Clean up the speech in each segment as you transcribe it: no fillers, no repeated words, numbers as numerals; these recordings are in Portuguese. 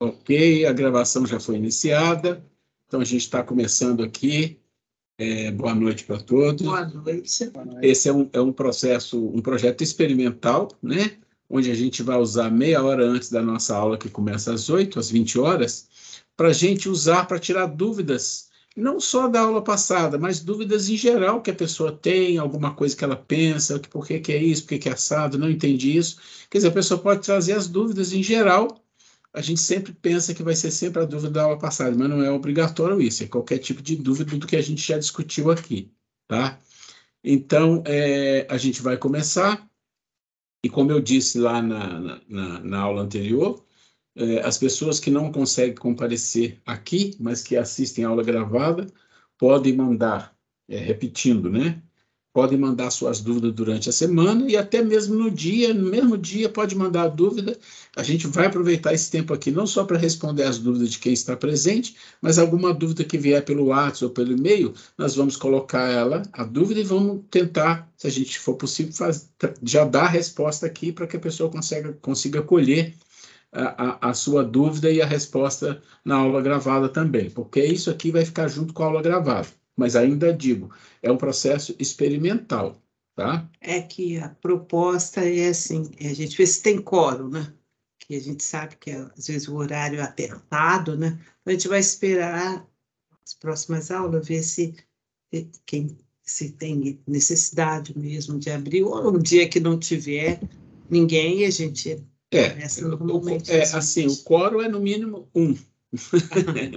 Ok, a gravação já foi iniciada, então a gente está começando aqui. Boa noite para todos. Boa noite. Esse é um projeto experimental, né? Onde a gente vai usar meia hora antes da nossa aula, que começa às 8, às 20 horas, para a gente usar para tirar dúvidas, não só da aula passada, mas dúvidas em geral que a pessoa tem, alguma coisa que ela pensa, por que é isso, por que é assado, não entendi isso. Quer dizer, a pessoa pode trazer as dúvidas em geral. A gente sempre pensa que vai ser sempre a dúvida da aula passada, mas não é obrigatório isso, é qualquer tipo de dúvida do que a gente já discutiu aqui, tá? Então, a gente vai começar, e como eu disse lá na aula anterior, as pessoas que não conseguem comparecer aqui, mas que assistem a aula gravada, podem mandar, repetindo, né? Podem mandar suas dúvidas durante a semana e até mesmo no mesmo dia pode mandar a dúvida. A gente vai aproveitar esse tempo aqui não só para responder as dúvidas de quem está presente, mas alguma dúvida que vier pelo WhatsApp ou pelo e-mail, nós vamos colocar a dúvida, e vamos tentar, se a gente for possível, já dar a resposta aqui para que a pessoa consiga colher a sua dúvida e a resposta na aula gravada também, porque isso aqui vai ficar junto com a aula gravada. Mas ainda digo, é um processo experimental, tá? É que a proposta é assim, a gente vê se tem quórum, né? Que a gente sabe que às vezes o horário é apertado, né? Então, a gente vai esperar as próximas aulas, ver se tem necessidade mesmo de abrir, ou um dia que não tiver ninguém, a gente começa normalmente. Assim, o quórum é no mínimo 1.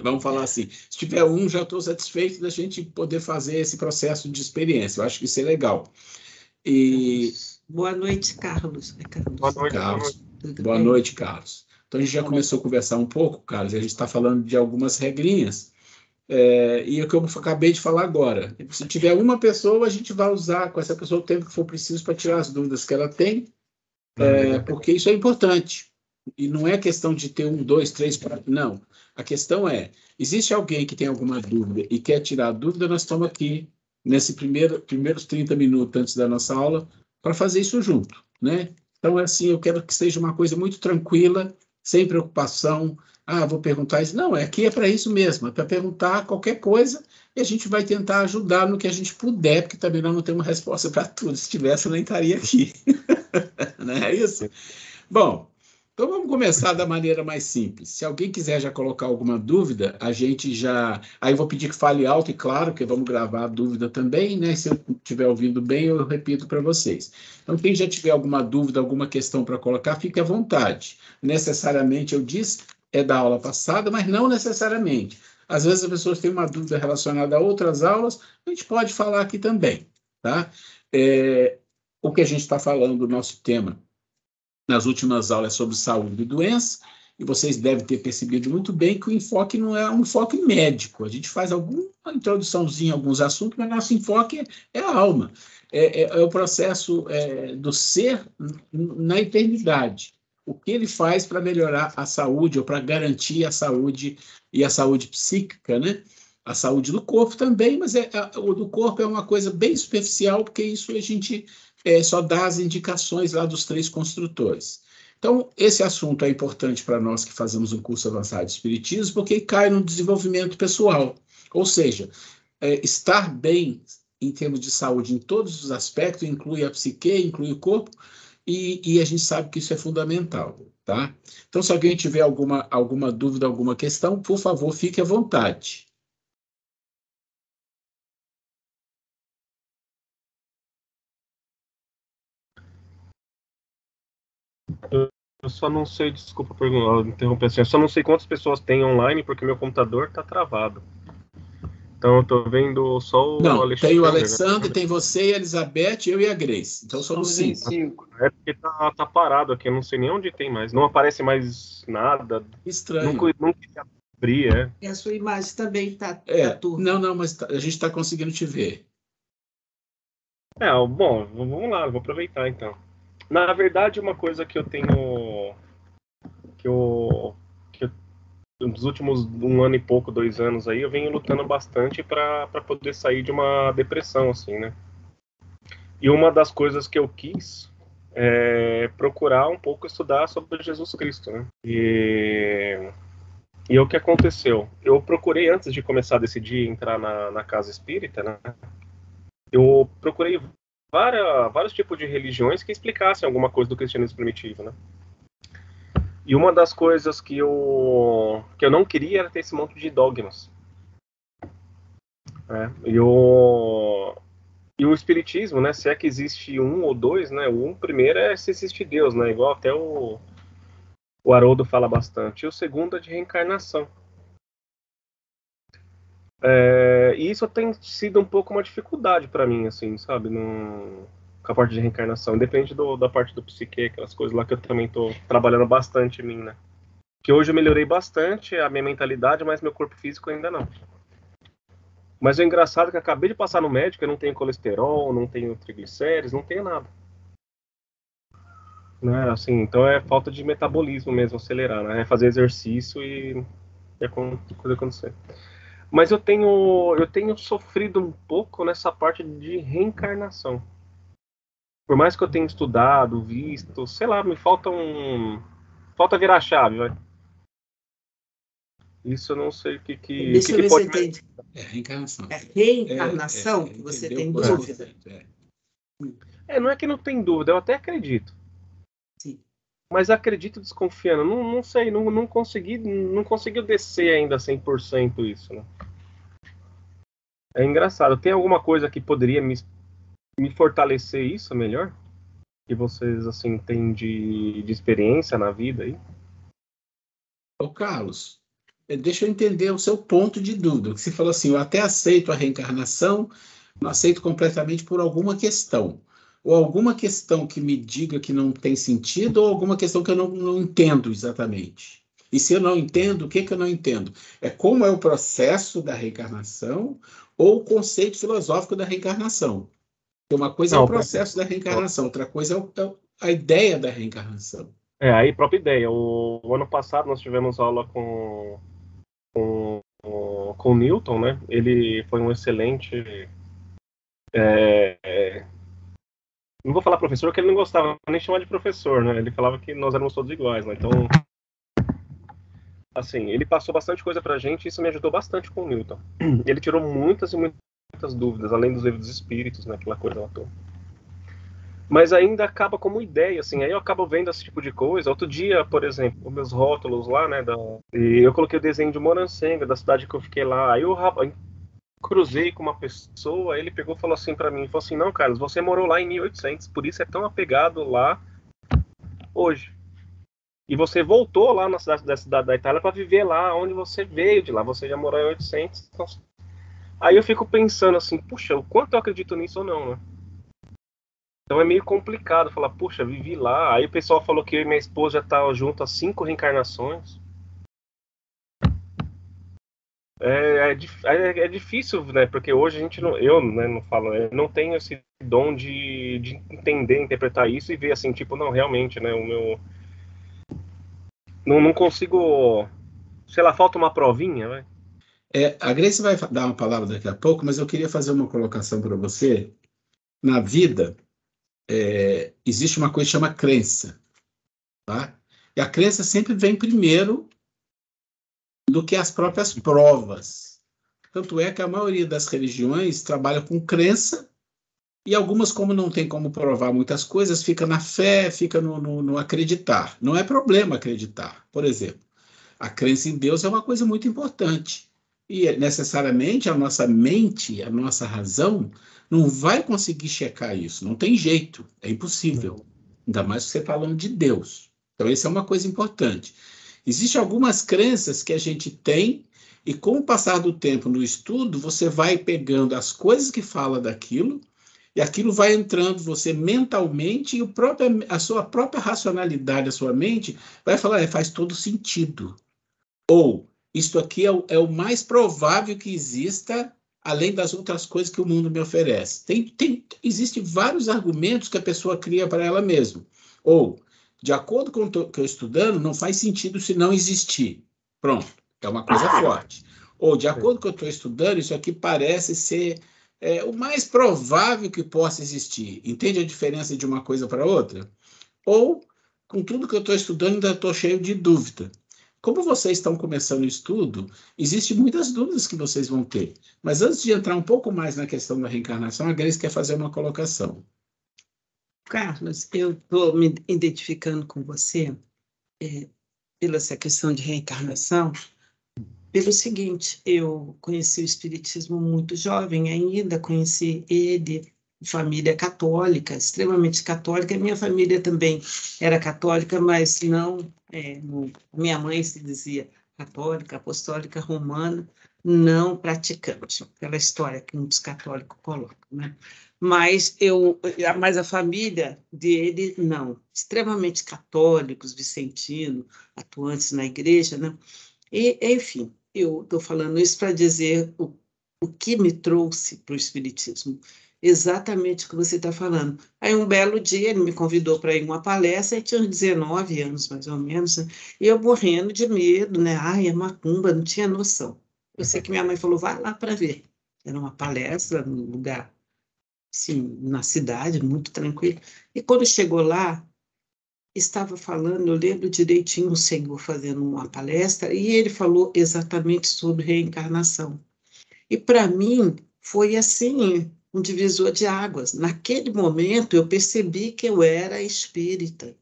Vamos falar assim, se tiver 1, já estou satisfeito da gente poder fazer esse processo de experiência. Eu acho que isso é legal. Boa noite, Carlos. Boa noite, Carlos. Tudo Boa bem? noite, Carlos. Então, a gente já começou a conversar um pouco, Carlos, e a gente está falando de algumas regrinhas, e é o que eu acabei de falar agora. Se tiver uma pessoa, a gente vai usar com essa pessoa o tempo que for preciso para tirar as dúvidas que ela tem, porque isso é importante. E não é questão de ter 1, 2, 3, 4, não. A questão é, existe alguém que tem alguma dúvida e quer tirar a dúvida, nós estamos aqui, nesse primeiros 30 minutos antes da nossa aula, para fazer isso junto, né? Então, assim, eu quero que seja uma coisa muito tranquila, sem preocupação. Vou perguntar isso. Não, aqui é para isso mesmo, é para perguntar qualquer coisa, e a gente vai tentar ajudar no que a gente puder, porque também nós não temos resposta para tudo. Se tivesse, eu nem estaria aqui. Não é isso? Bom, então vamos começar da maneira mais simples. Se alguém quiser já colocar alguma dúvida, a gente já... Aí eu vou pedir que fale alto e claro, que vamos gravar a dúvida também, né? Se eu estiver ouvindo bem, eu repito para vocês. Então, quem já tiver alguma dúvida, alguma questão para colocar, fique à vontade. Necessariamente, eu disse, é da aula passada, mas não necessariamente. Às vezes as pessoas têm uma dúvida relacionada a outras aulas, a gente pode falar aqui também, tá? O que a gente está falando, o nosso tema nas últimas aulas sobre saúde e doença, e vocês devem ter percebido muito bem que o enfoque não é um enfoque médico. A gente faz alguma introduçãozinha a alguns assuntos, mas nosso enfoque é a alma. É o processo do ser na eternidade. O que ele faz para melhorar a saúde ou para garantir a saúde e a saúde psíquica, né? A saúde do corpo também, mas o do corpo é uma coisa bem superficial, porque isso a gente só dá as indicações lá dos 3 construtores. Então, esse assunto é importante para nós que fazemos um curso avançado de Espiritismo, porque cai no desenvolvimento pessoal. Ou seja, estar bem em termos de saúde em todos os aspectos, inclui a psique, inclui o corpo, e a gente sabe que isso é fundamental, tá? Então, se alguém tiver alguma dúvida, alguma questão, por favor, fique à vontade. Eu só não sei, desculpa interromper assim, eu só não sei quantas pessoas tem online porque meu computador tá travado. Então eu tô vendo só o Não, Alexandre. tem o Alexandre, tem você, a Elizabeth, eu e a Grace. Então somos 5. É porque tá parado aqui, eu não sei nem onde tem mais. Não aparece mais nada. Estranho. Nunca abri, E a sua imagem também está Não, mas a gente está conseguindo te ver. Bom, vamos lá, vou aproveitar então. Na verdade, uma coisa que eu tenho... Que eu nos últimos 1 ano e pouco, 2 anos aí, eu venho lutando bastante para poder sair de uma depressão, assim, né? E uma das coisas que eu quis é procurar um pouco estudar sobre Jesus Cristo, né? E E o que aconteceu? Eu procurei, antes de começar a decidir entrar na casa espírita, né? Eu procurei vários tipos de religiões que explicassem alguma coisa do cristianismo primitivo, né? E uma das coisas que eu não queria era ter esse monte de dogmas. Né? E o espiritismo, né? Se é que existe um ou dois, né? O primeiro é se existe Deus, né? Igual até o Haroldo fala bastante. E o segundo é de reencarnação. E isso tem sido um pouco uma dificuldade para mim, assim, sabe? Com a parte de reencarnação. Independe da parte do psique, aquelas coisas lá que eu também tô trabalhando bastante em mim, né? Que hoje eu melhorei bastante a minha mentalidade, mas meu corpo físico ainda não. Mas o engraçado é que eu acabei de passar no médico, eu não tenho colesterol, não tenho triglicérides, não tenho nada. Né? Assim, então é falta de metabolismo mesmo, acelerar, né? É fazer exercício e a coisa acontecer. Mas eu tenho sofrido um pouco nessa parte de reencarnação. Por mais que eu tenha estudado, visto, sei lá, me falta virar a chave, vai. Isso eu não sei o que Deixa eu ver se eu pode... entendi. É reencarnação. É reencarnação que você tem dúvida? Não é que não tem dúvida, eu até acredito. Sim. Mas acredito desconfiando. Não sei, não conseguiu descer ainda 100% isso, né? É engraçado. Tem alguma coisa que poderia me fortalecer isso melhor? Que vocês, assim, têm de experiência na vida aí? Ô, Carlos, deixa eu entender o seu ponto de dúvida. Você falou assim, eu até aceito a reencarnação, não aceito completamente por alguma questão. Ou alguma questão que me diga que não tem sentido, ou alguma questão que eu não entendo exatamente. E se eu não entendo, o que eu não entendo? É como é o processo da reencarnação ou o conceito filosófico da reencarnação. Porque uma coisa é o Não, processo da reencarnação, outra coisa é a ideia da reencarnação. aí própria ideia. O ano passado nós tivemos aula com o Newton, né? Ele foi um excelente... não vou falar professor, porque ele não gostava nem de chamar de professor, né? Ele falava que nós éramos todos iguais, né? Então, assim, ele passou bastante coisa pra gente e isso me ajudou bastante com o Newton. Ele tirou muitas e muitas dúvidas, além dos livros dos espíritos, né? Aquela coisa lá toda. Mas ainda acaba como ideia, assim, aí eu acabo vendo esse tipo de coisa. Outro dia, por exemplo, os meus rótulos lá, né, e eu coloquei o desenho de Morancenga, da cidade que eu fiquei lá, aí eu cruzei com uma pessoa, ele pegou e falou assim pra mim, falou assim, não, Carlos, você morou lá em 1800, por isso é tão apegado lá hoje. E você voltou lá na cidade da Itália para viver lá onde você veio de lá, você já morou em 800. Então... Aí eu fico pensando assim, puxa, o quanto eu acredito nisso ou não, né? Então é meio complicado falar, puxa, vivi lá. Aí o pessoal falou que eu e minha esposa já tá junto há 5 reencarnações. É difícil, né? Porque hoje a gente não, eu, né, não falo, eu não tenho esse dom de entender, interpretar isso e ver assim, tipo, não, realmente, né? O meu. Não consigo. Sei lá, falta uma provinha, vai. A Grace vai dar uma palavra daqui a pouco, mas eu queria fazer uma colocação para você. Na vida, existe uma coisa que chama crença, tá? E a crença sempre vem primeiro do que as próprias provas. Tanto é que a maioria das religiões trabalha com crença e algumas, como não tem como provar muitas coisas, fica na fé, fica no acreditar. Não é problema acreditar. Por exemplo, a crença em Deus é uma coisa muito importante. E necessariamente a nossa mente, a nossa razão, não vai conseguir checar isso. Não tem jeito. É impossível. Ainda mais que você está falando de Deus. Então, isso é uma coisa importante. Existem algumas crenças que a gente tem, e com o passar do tempo no estudo, você vai pegando as coisas que fala daquilo, e aquilo vai entrando você mentalmente, e a sua própria racionalidade, a sua mente, vai falar, faz todo sentido. Ou, isto aqui é o mais provável que exista, além das outras coisas que o mundo me oferece. Existem vários argumentos que a pessoa cria para ela mesma. Ou, de acordo com o que eu estou estudando, não faz sentido se não existir. Pronto, é uma coisa forte. Ou, de acordo com o que eu estou estudando, isso aqui parece ser o mais provável que possa existir. Entende a diferença de uma coisa para outra? Ou, com tudo que eu estou estudando, ainda estou cheio de dúvida. Como vocês estão começando o estudo, existem muitas dúvidas que vocês vão ter. Mas antes de entrar um pouco mais na questão da reencarnação, a Grace quer fazer uma colocação. Carlos, eu estou me identificando com você pela essa questão de reencarnação, pelo seguinte, eu conheci o Espiritismo muito jovem ainda, conheci ele de família católica, extremamente católica. Minha família também era católica, mas não, minha mãe se dizia católica, apostólica, romana, não praticante, pela história que muitos católicos colocam, né? Mas a família dele, não, extremamente católicos, vicentinos, atuantes na igreja, né? E, enfim, eu estou falando isso para dizer o que me trouxe para o Espiritismo. Exatamente o que você está falando. Aí, um belo dia, ele me convidou para ir a uma palestra, e tinha uns 19 anos, mais ou menos, né? E eu morrendo de medo, né? Ai, é macumba, não tinha noção. Eu sei que minha mãe falou, vai lá para ver. Era uma palestra num lugar, assim, na cidade, muito tranquilo. E quando chegou lá, estava falando, eu lembro direitinho o senhor fazendo uma palestra, e ele falou exatamente sobre reencarnação. E para mim foi assim, um divisor de águas. Naquele momento eu percebi que eu era espírita.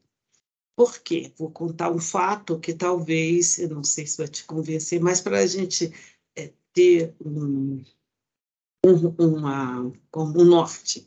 Por quê? Vou contar um fato que talvez, eu não sei se vai te convencer, mas para a gente ter um norte.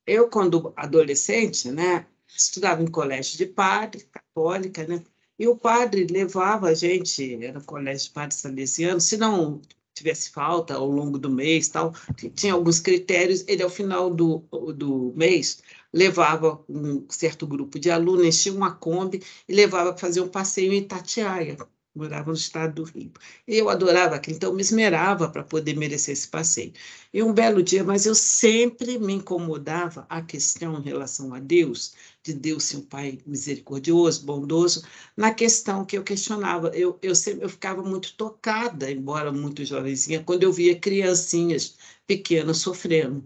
Eu, quando adolescente, né, estudava em colégio de padre, católica, né, e o padre levava a gente, era colégio de padre salesiano, se não tivesse falta ao longo do mês, tal, tinha alguns critérios, ele, ao final do mês, levava um certo grupo de alunos, enchia uma Kombi e levava para fazer um passeio em Itatiaia, morava no estado do Rio. E eu adorava aquilo, então eu me esmerava para poder merecer esse passeio. E um belo dia, mas eu sempre me incomodava a questão em relação a Deus, de Deus ser um Pai misericordioso, bondoso, na questão que eu questionava. Eu ficava muito tocada, embora muito jovenzinha, quando eu via criancinhas pequenas sofrendo.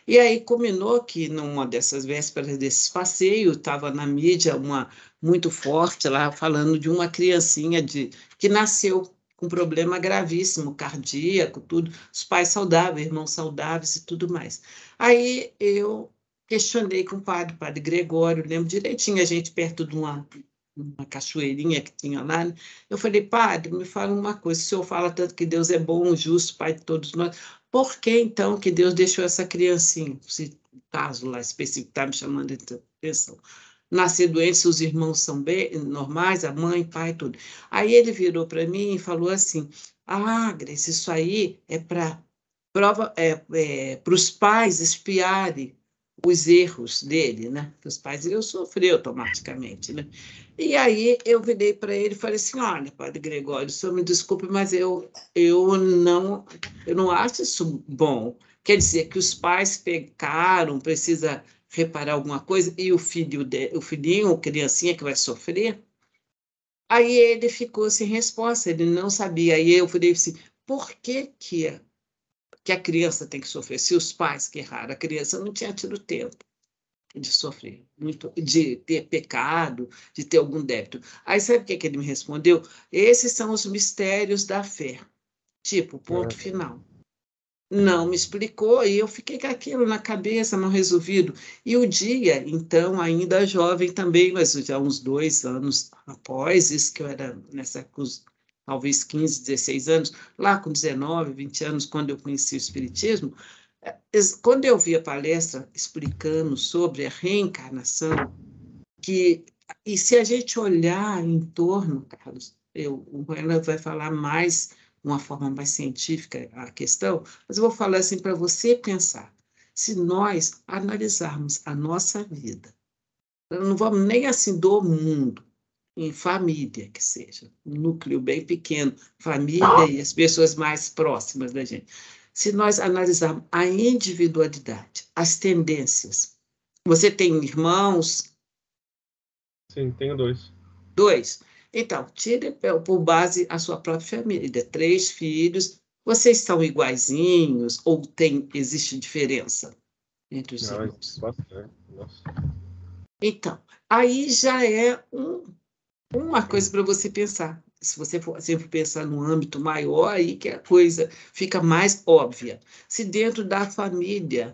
E aí culminou que, numa dessas vésperas desse passeio, estava na mídia uma muito forte lá, falando de uma criancinha que nasceu com problema gravíssimo, cardíaco, tudo, os pais saudáveis, irmãos saudáveis e tudo mais. Aí eu questionei com o padre Gregório, lembro direitinho, a gente perto de uma cachoeirinha que tinha lá, né? Eu falei, padre, me fala uma coisa, o senhor fala tanto que Deus é bom, justo, Pai de todos nós, por que, então, que Deus deixou essa criancinha, esse caso lá específico está me chamando de atenção, nascer doente, se os irmãos são bem, normais, a mãe, pai, tudo. Aí ele virou para mim e falou assim, Grace, isso aí é para os pais espiarem os erros dele, né? Os pais iriam sofrer automaticamente, né? E aí eu virei para ele e falei assim, olha, padre Gregório, o senhor me desculpe, mas eu não acho isso bom. Quer dizer que os pais pecaram, precisa reparar alguma coisa, e o filhinho, ou criancinha que vai sofrer? Aí ele ficou sem resposta, ele não sabia. Aí eu falei assim, por que a criança tem que sofrer? Se os pais que erraram, a criança não tinha tido tempo de sofrer, de ter pecado, de ter algum débito. Aí sabe o que ele me respondeu? Esses são os mistérios da fé. Tipo, ponto final. Não me explicou e eu fiquei com aquilo na cabeça, não resolvido. E o dia, então, ainda jovem também, mas já uns 2 anos após isso, que eu era talvez 15, 16 anos, lá com 19, 20 anos, quando eu conheci o Espiritismo, quando eu vi a palestra explicando sobre a reencarnação, e se a gente olhar em torno, Carlos, o Bueno vai falar mais, uma forma mais científica a questão, mas eu vou falar assim para você pensar. Se nós analisarmos a nossa vida, não vamos nem assim do mundo, em família que seja, um núcleo bem pequeno, família e as pessoas mais próximas da gente. Se nós analisarmos a individualidade, as tendências, você tem irmãos? Sim, tenho 2. 2. Então, tire por base a sua própria família, 3 filhos. Vocês são iguaizinhos ou existe diferença entre os irmãos? Bastante. Nossa. Então, aí já é uma coisa para você pensar. se você for sempre pensar no âmbito maior, aí que a coisa fica mais óbvia. Se dentro da família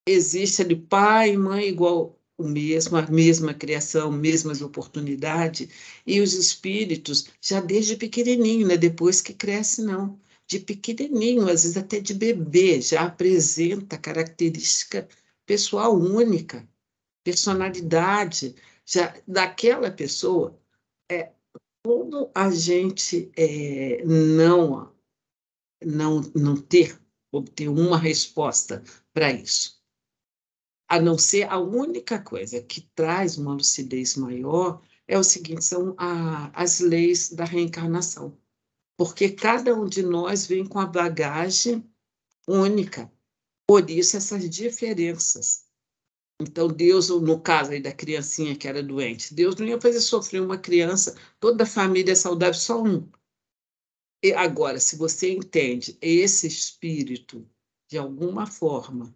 existe ali pai e mãe igual o mesmo, a mesma criação, mesmas oportunidades, e os espíritos, já desde pequenininho, né? Depois que cresce, não. De pequenininho, às vezes até de bebê, já apresenta característica pessoal única, personalidade, já daquela pessoa. Como a gente não obter uma resposta para isso? A não ser a única coisa que traz uma lucidez maior é o seguinte, são as leis da reencarnação. Porque cada um de nós vem com a bagagem única. Por isso, essas diferenças. Então, Deus, no caso aí da criancinha que era doente, Deus não ia fazer sofrer uma criança, toda a família é saudável, só um. E agora, se você entende esse espírito, de alguma forma,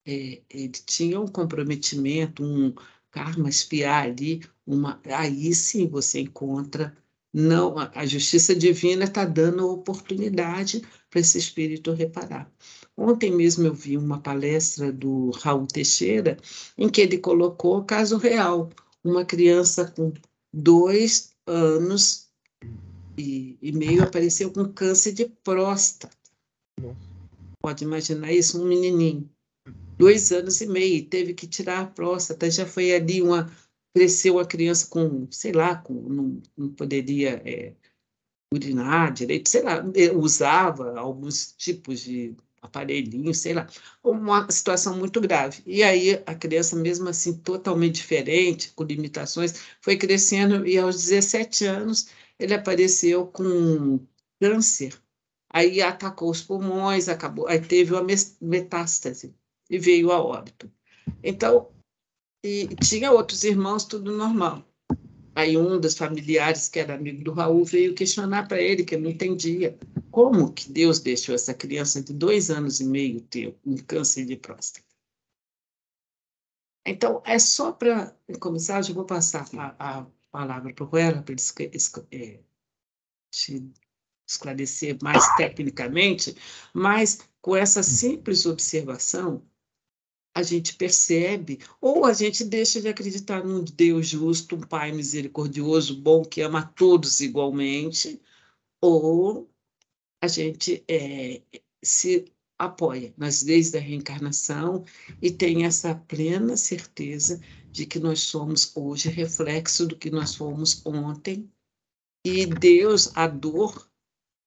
ele tinha um comprometimento, um karma espiar ali, aí sim você encontra, não, a justiça divina está dando oportunidade para esse espírito reparar. Ontem mesmo eu vi uma palestra do Raul Teixeira, em que ele colocou caso real, uma criança com 2 anos e meio apareceu com câncer de próstata. Pode imaginar isso, um menininho. 2 anos e meio, teve que tirar a próstata, já foi ali cresceu a criança com, sei lá, não poderia urinar direito, sei lá, usava alguns tipos de aparelhinho, sei lá, uma situação muito grave. E aí a criança, mesmo assim, totalmente diferente, com limitações, foi crescendo e aos 17 anos ele apareceu com câncer. Aí atacou os pulmões, acabou, aí teve uma metástase e veio a óbito. Então, e tinha outros irmãos, tudo normal. Aí um dos familiares, que era amigo do Raul, veio questionar para ele, que ele não entendia como que Deus deixou essa criança de 2 anos e meio ter um câncer de próstata. Então, é só para começar, eu vou passar a palavra para o Ruela, para ele te esclarecer mais tecnicamente, mas com essa simples observação, a gente percebe, ou a gente deixa de acreditar num Deus justo, um Pai misericordioso, bom, que ama todos igualmente, ou a gente se apoia nas leis da reencarnação e tem essa plena certeza de que nós somos hoje reflexo do que nós fomos ontem, e Deus, a dor,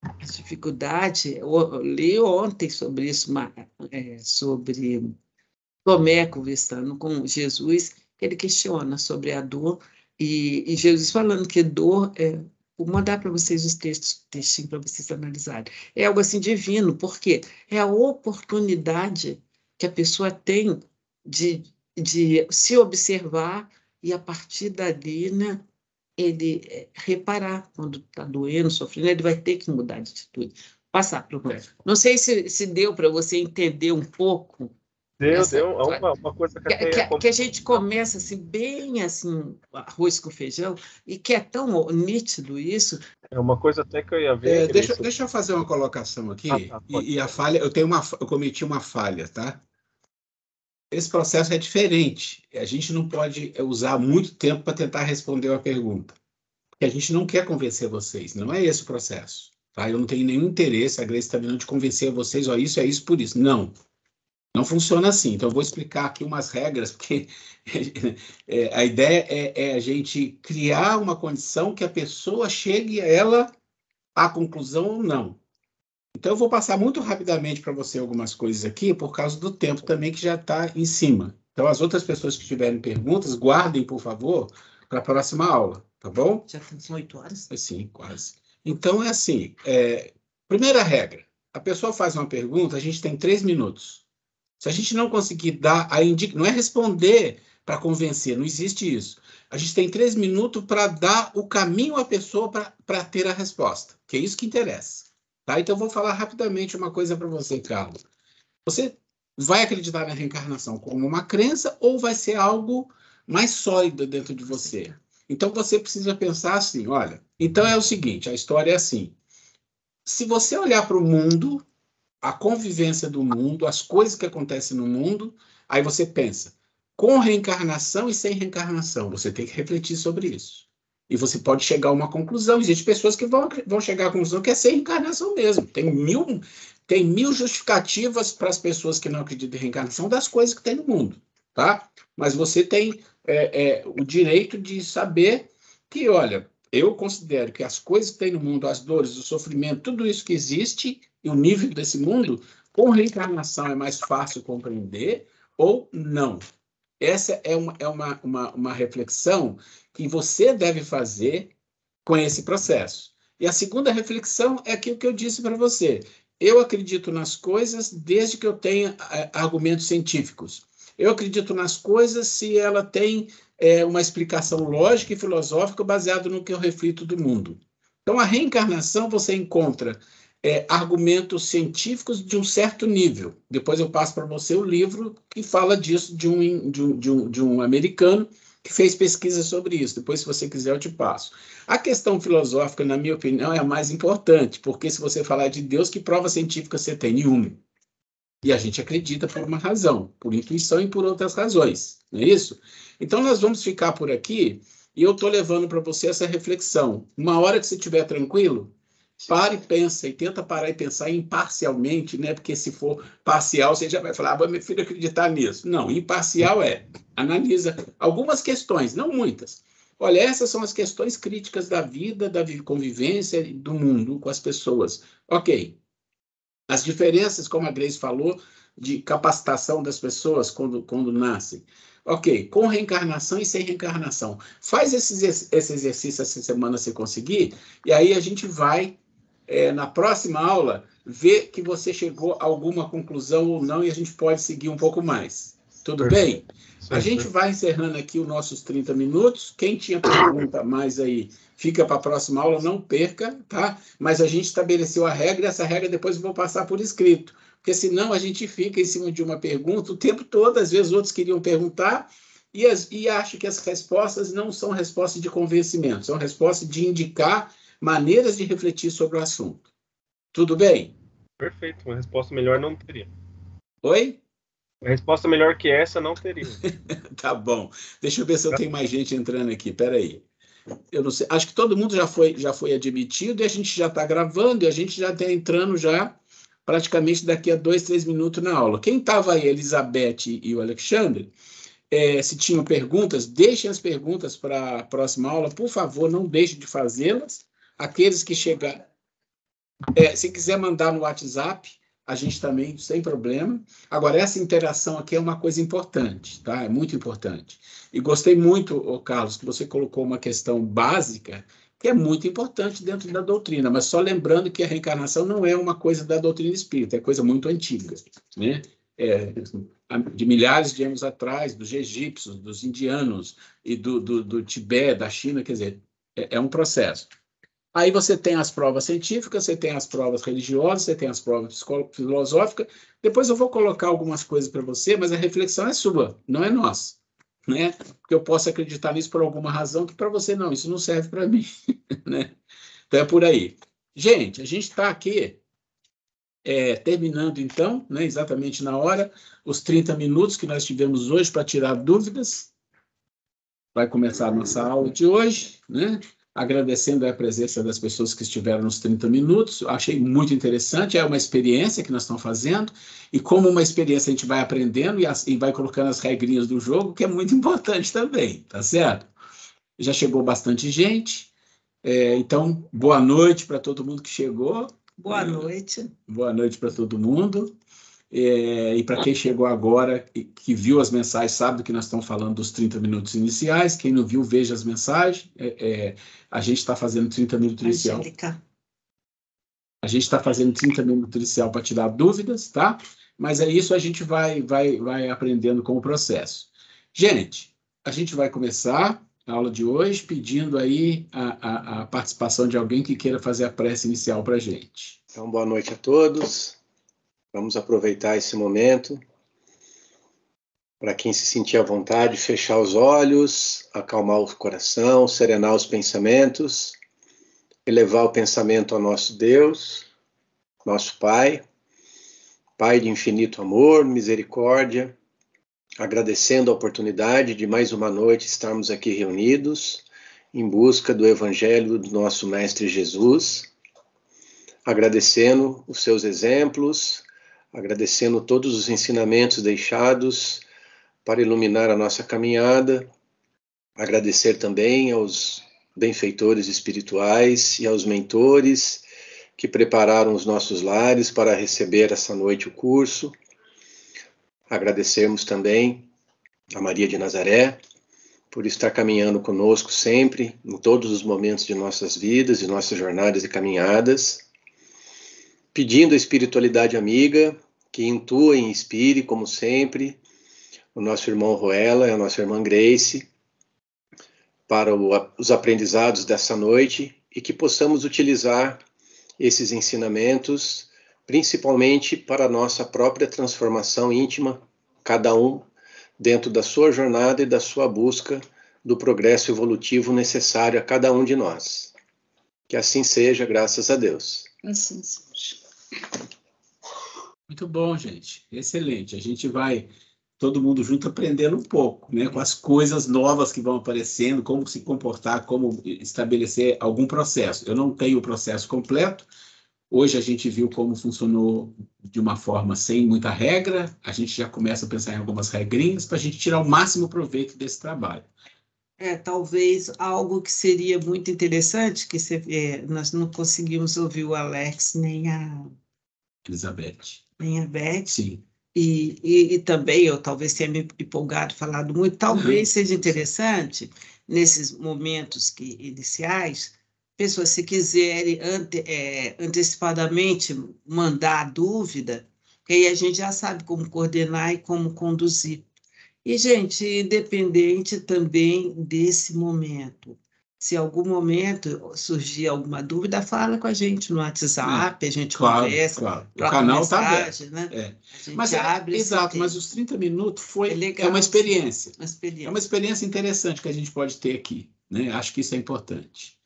a dificuldade, eu li ontem sobre isso, sobre Tomé conversando com Jesus, que ele questiona sobre a dor, e Jesus falando que dor vou mandar para vocês os textinhos para vocês analisarem. É algo assim divino, porque é a oportunidade que a pessoa tem de se observar e, a partir dali, né, ele reparar quando está doendo, sofrendo, ele vai ter que mudar de atitude. Passar para o resto. Não sei se deu para você entender um pouco. Deu uma coisa que até que a gente começa assim, bem assim, arroz com feijão, e que é tão nítido isso. É uma coisa até que eu ia ver. Deixa eu fazer uma colocação aqui. Tá, e a falha, eu cometi uma falha, tá? Esse processo é diferente. A gente não pode usar muito tempo para tentar responder uma pergunta. Porque a gente não quer convencer vocês. Não é esse o processo. Tá? Eu não tenho nenhum interesse, a Grace também não, de convencer vocês, ó, isso é isso por isso. Não. Não funciona assim. Então, eu vou explicar aqui umas regras, porque a ideia é a gente criar uma condição que a pessoa chegue ela à conclusão ou não. Então, eu vou passar muito rapidamente para você algumas coisas aqui, por causa do tempo também que já está em cima. Então, as outras pessoas que tiverem perguntas, guardem, por favor, para a próxima aula, tá bom? Já são 8 horas? Sim, quase. Então, é assim, primeira regra, a pessoa faz uma pergunta, a gente tem 3 minutos. Se a gente não conseguir dar não é responder para convencer, não existe isso. A gente tem 3 minutos para dar o caminho à pessoa para ter a resposta, que é isso que interessa. Tá? Então, eu vou falar rapidamente uma coisa para você, Carlos. Você vai acreditar na reencarnação como uma crença ou vai ser algo mais sólido dentro de você? Então, você precisa pensar assim, olha, então é o seguinte, a história é assim, se você olhar para o mundo, a convivência do mundo, as coisas que acontecem no mundo, aí você pensa, com reencarnação e sem reencarnação, você tem que refletir sobre isso. E você pode chegar a uma conclusão. Existem pessoas que vão chegar à conclusão que é sem reencarnação mesmo. Tem mil justificativas para as pessoas que não acreditam em reencarnação das coisas que tem no mundo, tá? Mas você tem o direito de saber que, olha, eu considero que as coisas que tem no mundo, as dores, o sofrimento, tudo isso que existe, e o nível desse mundo, com reencarnação é mais fácil compreender ou não. Essa é uma reflexão que você deve fazer com esse processo. E a segunda reflexão é aquilo que eu disse para você. Eu acredito nas coisas desde que eu tenha argumentos científicos. Eu acredito nas coisas se ela tem uma explicação lógica e filosófica baseada no que eu reflito do mundo. Então, a reencarnação você encontra argumentos científicos de um certo nível. Depois eu passo para você o livro que fala disso de um americano que fez pesquisa sobre isso. Depois, se você quiser, eu te passo. A questão filosófica, na minha opinião, é a mais importante, porque se você falar de Deus, que prova científica você tem? Nenhuma. E a gente acredita por uma razão, por intuição e por outras razões, não é isso? Então, nós vamos ficar por aqui e eu estou levando para você essa reflexão. Uma hora que você estiver tranquilo, para e pensa, e tenta parar e pensar imparcialmente, né? Porque se for parcial, você já vai falar, meu filho acreditar nisso. Não, imparcial analisa algumas questões, não muitas. Olha, essas são as questões críticas da vida, da convivência e do mundo com as pessoas. Ok. As diferenças, como a Grace falou, de capacitação das pessoas quando nascem. Ok, com reencarnação e sem reencarnação. Faz esse exercício essa semana se conseguir, e aí a gente vai, na próxima aula, ver que você chegou a alguma conclusão ou não, e a gente pode seguir um pouco mais. Tudo bem? A gente vai encerrando aqui os nossos 30 minutos. Quem tinha pergunta mais aí, fica para a próxima aula, não perca, tá? Mas a gente estabeleceu a regra, e essa regra depois eu vou passar por escrito, porque senão a gente fica em cima de uma pergunta o tempo todo, às vezes outros queriam perguntar, e acho que as respostas não são respostas de convencimento, são respostas de indicar maneiras de refletir sobre o assunto. Tudo bem? Perfeito, uma resposta melhor não teria. Oi? Uma resposta melhor que essa não teria. Tá bom. Deixa eu ver se eu tenho mais gente entrando aqui. Espera aí. Eu não sei. Acho que todo mundo já foi admitido e a gente já está gravando e a gente já está entrando já praticamente daqui a 2, 3 minutos na aula. Quem estava aí, Elizabeth e o Alexandre, se tinham perguntas, deixem as perguntas para a próxima aula. Por favor, não deixem de fazê-las. Aqueles que chegarem, se quiser mandar no WhatsApp, a gente também, sem problema. Agora, essa interação aqui é uma coisa importante, tá? É muito importante. E gostei muito, Carlos, que você colocou uma questão básica, que é muito importante dentro da doutrina, mas só lembrando que a reencarnação não é uma coisa da doutrina espírita, é coisa muito antiga, né? De milhares de anos atrás, dos egípcios, dos indianos e do Tibete, da China, quer dizer, é um processo. Aí você tem as provas científicas, você tem as provas religiosas, você tem as provas filosóficas. Depois eu vou colocar algumas coisas para você, mas a reflexão é sua, não é nossa, né? Porque eu posso acreditar nisso por alguma razão que para você não, isso não serve para mim, né? Então é por aí. Gente, a gente está aqui terminando então, né, exatamente na hora, os 30 minutos que nós tivemos hoje para tirar dúvidas. Vai começar a nossa aula de hoje, né? Agradecendo a presença das pessoas que estiveram nos 30 minutos. Achei muito interessante, é uma experiência que nós estamos fazendo, e como uma experiência a gente vai aprendendo e vai colocando as regrinhas do jogo, que é muito importante também, tá certo? Já chegou bastante gente, então, boa noite para todo mundo que chegou. Boa noite. Boa noite para todo mundo. E para quem chegou agora, que viu as mensagens, sabe do que nós estamos falando dos 30 minutos iniciais. Quem não viu, veja as mensagens. A gente está fazendo 30 minutos inicial. Angélica. A gente está fazendo 30 minutos inicial para tirar dúvidas, tá? Mas é isso, a gente vai aprendendo com o processo. Gente, a gente vai começar a aula de hoje pedindo aí a participação de alguém que queira fazer a prece inicial para a gente. Então, boa noite a todos. Vamos aproveitar esse momento Para quem se sentir à vontade, fechar os olhos, acalmar o coração, serenar os pensamentos, elevar o pensamento ao nosso Deus, nosso Pai, Pai de infinito amor, misericórdia, agradecendo a oportunidade de mais uma noite estarmos aqui reunidos em busca do Evangelho do nosso Mestre Jesus, agradecendo os seus exemplos, agradecendo todos os ensinamentos deixados para iluminar a nossa caminhada, agradecer também aos benfeitores espirituais e aos mentores que prepararam os nossos lares para receber essa noite o curso. Agradecermos também a Maria de Nazaré por estar caminhando conosco sempre, em todos os momentos de nossas vidas, de nossas jornadas e caminhadas, pedindo a espiritualidade amiga que intua e inspire, como sempre, o nosso irmão Ruela e a nossa irmã Grace, para os aprendizados dessa noite e que possamos utilizar esses ensinamentos, principalmente para a nossa própria transformação íntima, cada um dentro da sua jornada e da sua busca do progresso evolutivo necessário a cada um de nós. Que assim seja, graças a Deus. Assim seja. Muito bom, gente. Excelente. A gente vai, todo mundo junto, aprendendo um pouco, né? Com as coisas novas que vão aparecendo, como se comportar, como estabelecer algum processo. Eu não tenho o processo completo. Hoje a gente viu como funcionou de uma forma sem muita regra. A gente já começa a pensar em algumas regrinhas para a gente tirar o máximo proveito desse trabalho. Talvez algo que seria muito interessante, que nós não conseguimos ouvir o Alex nem a Beth. Sim. E também eu talvez tenha me empolgado, falado muito, talvez seja interessante, nesses momentos iniciais, pessoas, se quiserem antecipadamente mandar dúvida, que aí a gente já sabe como coordenar e como conduzir. E, gente, independente também desse momento, se em algum momento surgir alguma dúvida, fala com a gente no WhatsApp, a gente conversa, o canal está aberto, né? A gente abre exato, mas os 30 minutos legal, é uma experiência. É uma experiência interessante que a gente pode ter aqui, né? Acho que isso é importante.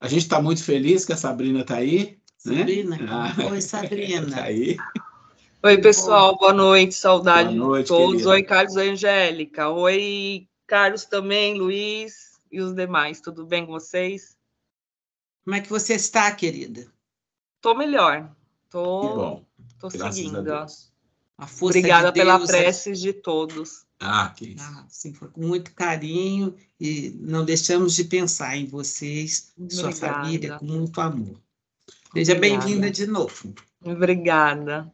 A gente está muito feliz que a Sabrina está aí. Sabrina, né? Oi, Sabrina. Está aí. Oi, pessoal, boa noite, saudade boa noite, de todos. querida. Oi, Carlos e Angélica. Oi, Carlos também, Luiz e os demais. Tudo bem com vocês? Como é que você está, querida? Estou melhor. Que bom. Tô Graças seguindo. a Deus. A força Obrigada de Deus, pela prece de todos. Que isso. Sim, foi com muito carinho e não deixamos de pensar em vocês, sua família, com muito amor. Seja bem-vinda de novo. Obrigada.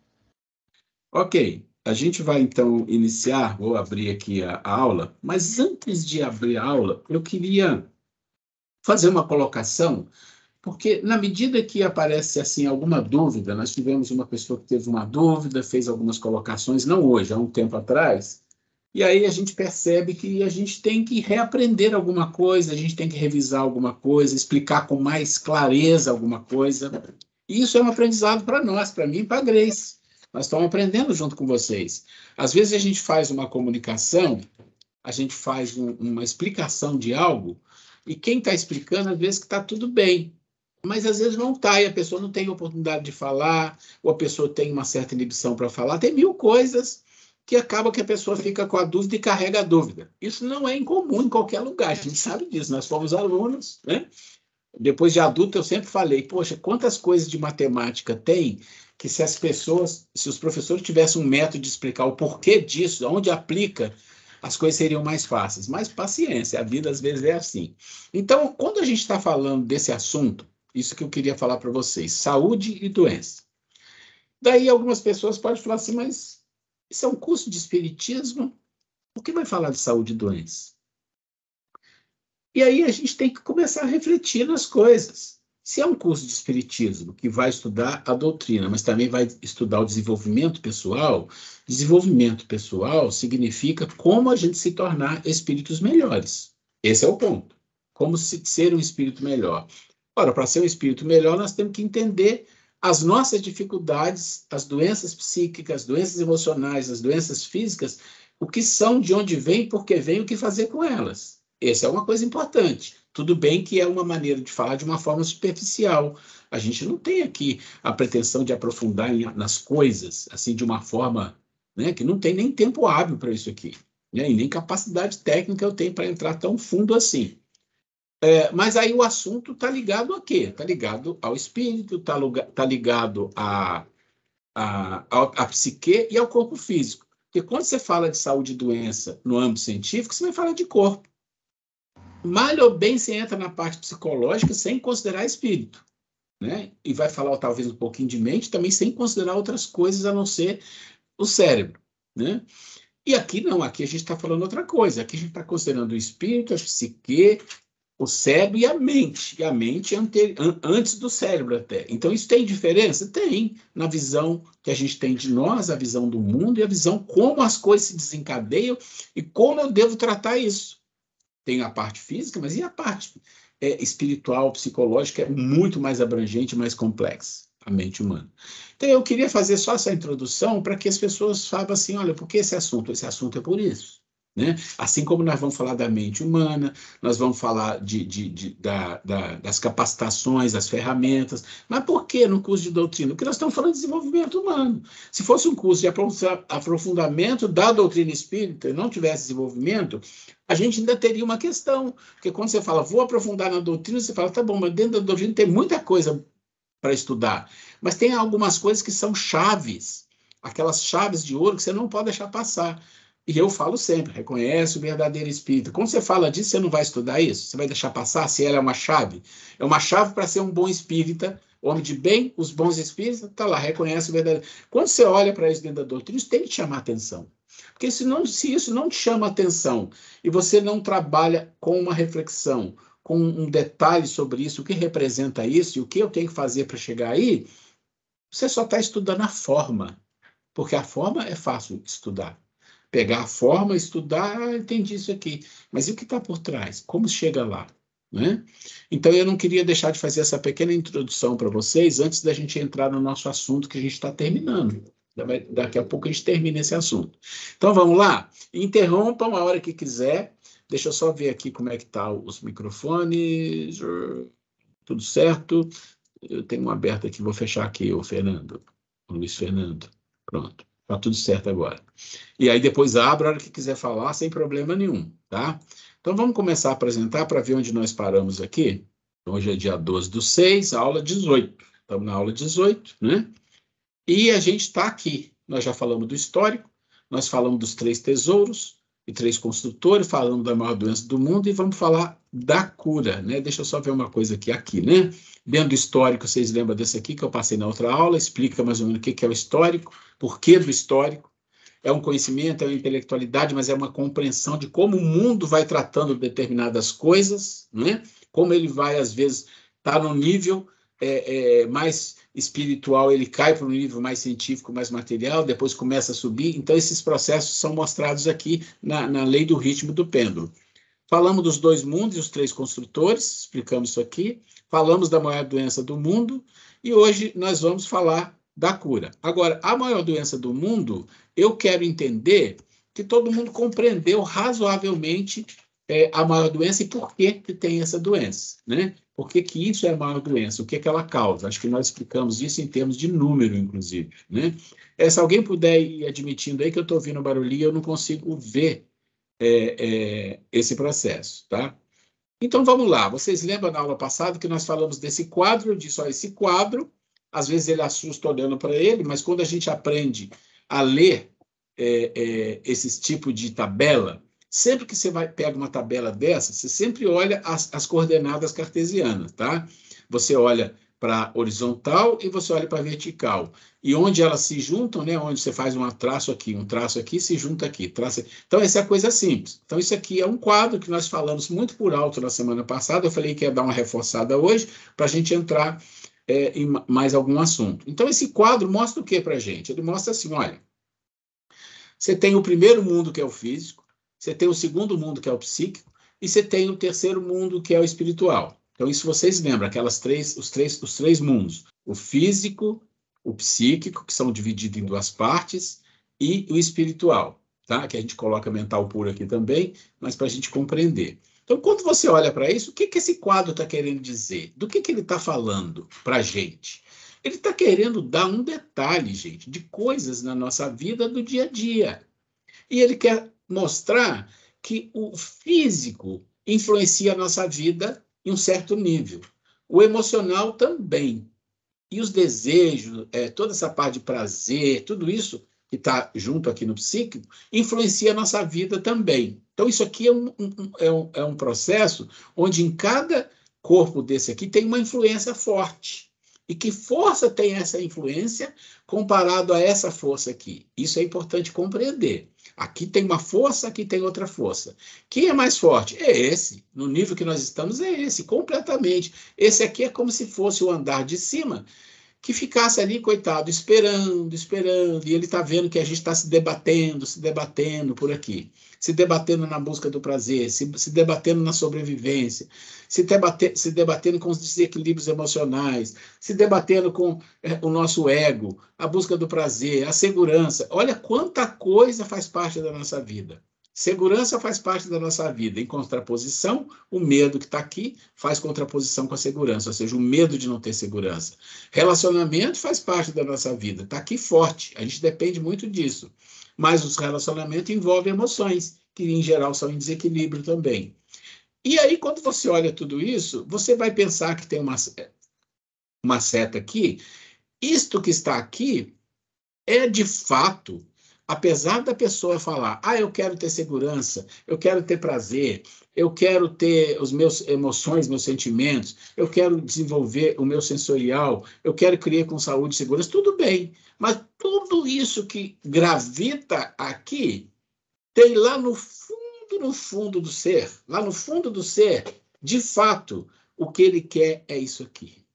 Ok, a gente vai então iniciar, vou abrir aqui a aula, mas antes de abrir a aula, eu queria fazer uma colocação, porque na medida que aparece assim alguma dúvida, nós tivemos uma pessoa que teve uma dúvida, fez algumas colocações, não hoje, há um tempo atrás, e aí a gente percebe que a gente tem que reaprender alguma coisa, a gente tem que revisar alguma coisa, explicar com mais clareza alguma coisa. E isso é um aprendizado para nós, para mim e para a Grace. Nós estamos aprendendo junto com vocês. Às vezes a gente faz uma comunicação, a gente faz uma explicação de algo, e quem está explicando, às vezes, que está tudo bem. Mas às vezes não está, e a pessoa não tem oportunidade de falar, ou a pessoa tem uma certa inibição para falar. Tem mil coisas que acaba que a pessoa fica com a dúvida e carrega a dúvida. Isso não é incomum em qualquer lugar, a gente sabe disso. Nós fomos alunos, né? Depois de adulto, eu sempre falei, poxa, quantas coisas de matemática tem que se os professores tivessem um método de explicar o porquê disso, onde aplica, as coisas seriam mais fáceis. Mas paciência, a vida às vezes é assim. Então, quando a gente está falando desse assunto, isso que eu queria falar para vocês, saúde e doença. Daí algumas pessoas podem falar assim, mas isso é um curso de espiritismo? Por que vai falar de saúde e doença? E aí a gente tem que começar a refletir nas coisas. Se é um curso de espiritismo que vai estudar a doutrina, mas também vai estudar o desenvolvimento pessoal significa como a gente se tornar espíritos melhores. Esse é o ponto. Como ser um espírito melhor. Ora, para ser um espírito melhor, nós temos que entender as nossas dificuldades, as doenças psíquicas, as doenças emocionais, as doenças físicas, o que são, de onde vêm, por que vêm, o que fazer com elas. Essa é uma coisa importante. Tudo bem que é uma maneira de falar de uma forma superficial. A gente não tem aqui a pretensão de aprofundar nas coisas, assim, de uma forma, né, que não tem nem tempo hábil para isso aqui, né, e nem capacidade técnica eu tenho para entrar tão fundo assim. Mas aí o assunto está ligado a quê? Está ligado ao espírito, está ligado à psique e ao corpo físico. Porque quando você fala de saúde e doença no âmbito científico, você vai falar de corpo. Mal ou bem você entra na parte psicológica sem considerar espírito, né? E vai falar talvez um pouquinho de mente também sem considerar outras coisas a não ser o cérebro, né? E aqui não, aqui a gente está falando outra coisa. Aqui a gente está considerando o espírito, a psique, o cérebro e a mente antes do cérebro até. Então, isso tem diferença? Tem, na visão que a gente tem de nós, a visão do mundo e a visão como as coisas se desencadeiam e como eu devo tratar isso. Tem a parte física, mas e a parte espiritual, psicológica, é muito mais abrangente, mais complexa, a mente humana. Então, eu queria fazer só essa introdução para que as pessoas falem assim, olha, por que esse assunto? Esse assunto é por isso. Né? Assim como nós vamos falar da mente humana, nós vamos falar das capacitações, das ferramentas. Mas por que no curso de doutrina? Porque nós estamos falando de desenvolvimento humano. Se fosse um curso de aprofundamento da doutrina espírita e não tivesse desenvolvimento, a gente ainda teria uma questão. Porque quando você fala, vou aprofundar na doutrina, você fala, tá bom, mas dentro da doutrina tem muita coisa para estudar. Mas tem algumas coisas que são chaves, aquelas chaves de ouro que você não pode deixar passar. E eu falo sempre, reconhece o verdadeiro espírito. Quando você fala disso, você não vai estudar isso? Você vai deixar passar se ela é uma chave? É uma chave para ser um bom espírita, homem de bem, os bons espíritos, está lá, reconhece o verdadeiro. Quando você olha para isso dentro da doutrina, isso tem que te chamar atenção. Porque se isso não te chama atenção e você não trabalha com uma reflexão, com um detalhe sobre isso, o que representa isso e o que eu tenho que fazer para chegar aí, você só está estudando a forma. Porque a forma é fácil estudar. Pegar a forma, estudar, entendi isso aqui. Mas e o que está por trás? Como chega lá? Né? Então, eu não queria deixar de fazer essa pequena introdução para vocês antes da gente entrar no nosso assunto que a gente está terminando. Daqui a pouco a gente termina esse assunto. Então, vamos lá? Interrompam a hora que quiser. Deixa eu só ver aqui como é que tá os microfones. Tudo certo? Eu tenho um aberto aqui, vou fechar aqui, o Fernando. O Luiz Fernando. Pronto. Tá tudo certo agora. E aí depois abre a hora que quiser falar, sem problema nenhum, tá? Então vamos começar a apresentar para ver onde nós paramos aqui. Hoje é dia 12/6, aula 18. Estamos na aula 18, né? E a gente está aqui. Nós já falamos do histórico, nós falamos dos 3 tesouros e 3 construtores, falamos da maior doença do mundo e vamos falar da cura, né? Deixa eu só ver uma coisa aqui, né? Dentro do histórico, vocês lembram desse aqui que eu passei na outra aula, explica mais ou menos o que é o histórico, por que do histórico. É um conhecimento, é uma intelectualidade, mas é uma compreensão de como o mundo vai tratando determinadas coisas, né? Como ele vai, às vezes, estar no nível mais espiritual, ele cai para um nível mais científico, mais material, depois começa a subir. Então, esses processos são mostrados aqui na lei do ritmo do pêndulo. Falamos dos 2 mundos e os 3 construtores, explicamos isso aqui. Falamos da maior doença do mundo e hoje nós vamos falar da cura. Agora, a maior doença do mundo, eu quero entender que todo mundo compreendeu razoavelmente a maior doença e por que tem essa doença, né? Por que isso é a maior doença? O que ela causa? Acho que nós explicamos isso em termos de número, inclusive, né? Se alguém puder ir admitindo aí que eu estou ouvindo barulhinho, eu não consigo ver esse processo, tá? Então, vamos lá. Vocês lembram na aula passada que nós falamos desse quadro? Eu disse, ó, esse quadro, às vezes ele assusta olhando para ele, mas quando a gente aprende a ler esses tipos de tabela, sempre que você pega uma tabela dessa, você sempre olha as coordenadas cartesianas, tá? Você olha para horizontal e você olha para vertical. E onde elas se juntam, né? Onde você faz um traço aqui, se junta aqui. Traço... Então, essa é a coisa simples. Então, isso aqui é um quadro que nós falamos muito por alto na semana passada. Eu falei que ia dar uma reforçada hoje para a gente entrar em mais algum assunto. Então, esse quadro mostra o que para a gente? Ele mostra assim, olha, você tem o primeiro mundo, que é o físico, você tem o segundo mundo, que é o psíquico, e você tem o terceiro mundo, que é o espiritual. Então, isso vocês lembram, os três mundos. O físico, o psíquico, que são divididos em 2 partes, e o espiritual. tá? Que a gente coloca mental puro aqui também, mas para a gente compreender. Então, quando você olha para isso, o que esse quadro está querendo dizer? Do que ele está falando para a gente? Ele está querendo dar um detalhe, gente, de coisas na nossa vida do dia a dia. E ele quer mostrar que o físico influencia a nossa vida em um certo nível. O emocional também. E os desejos, toda essa parte de prazer, tudo isso que está junto aqui no psíquico, influencia a nossa vida também. Então, isso aqui é um processo onde em cada corpo desse aqui tem uma influência forte. E que força tem essa influência comparado a essa força aqui? Isso é importante compreender. Aqui tem uma força, aqui tem outra força. Quem é mais forte? É esse. No nível que nós estamos, é esse, completamente. Esse aqui é como se fosse o andar de cima, que ficasse ali, coitado, esperando, e ele está vendo que a gente está se debatendo por aqui, se debatendo na busca do prazer, se debatendo na sobrevivência, se debatendo com os desequilíbrios emocionais, se debatendo com o nosso ego, a busca do prazer, a segurança. Olha quanta coisa faz parte da nossa vida. Segurança faz parte da nossa vida. Em contraposição, o medo que está aqui faz contraposição com a segurança, ou seja, o medo de não ter segurança. Relacionamento faz parte da nossa vida. Está aqui forte. A gente depende muito disso. Mas os relacionamentos envolvem emoções, que em geral são em desequilíbrio também. E aí, quando você olha tudo isso, você vai pensar que tem uma seta aqui. Isto que está aqui é, de fato, apesar da pessoa falar, eu quero ter segurança, eu quero ter prazer, eu quero ter os meus emoções, meus sentimentos, eu quero desenvolver o meu sensorial, eu quero criar com saúde e segurança, tudo bem. Mas tudo isso que gravita aqui tem lá no fundo do ser, lá no fundo do ser, de fato, o que ele quer é isso aqui.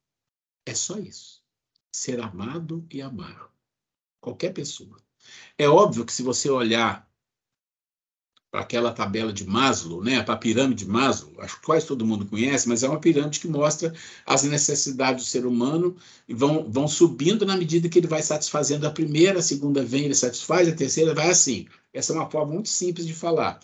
É só isso. Ser amado e amar. Qualquer pessoa. É óbvio que se você olhar para aquela tabela de Maslow, né, para a pirâmide de Maslow, acho que quase todo mundo conhece, mas é uma pirâmide que mostra as necessidades do ser humano e vão subindo na medida que ele vai satisfazendo a primeira, a segunda vem, ele satisfaz, a terceira vai assim. Essa é uma forma muito simples de falar.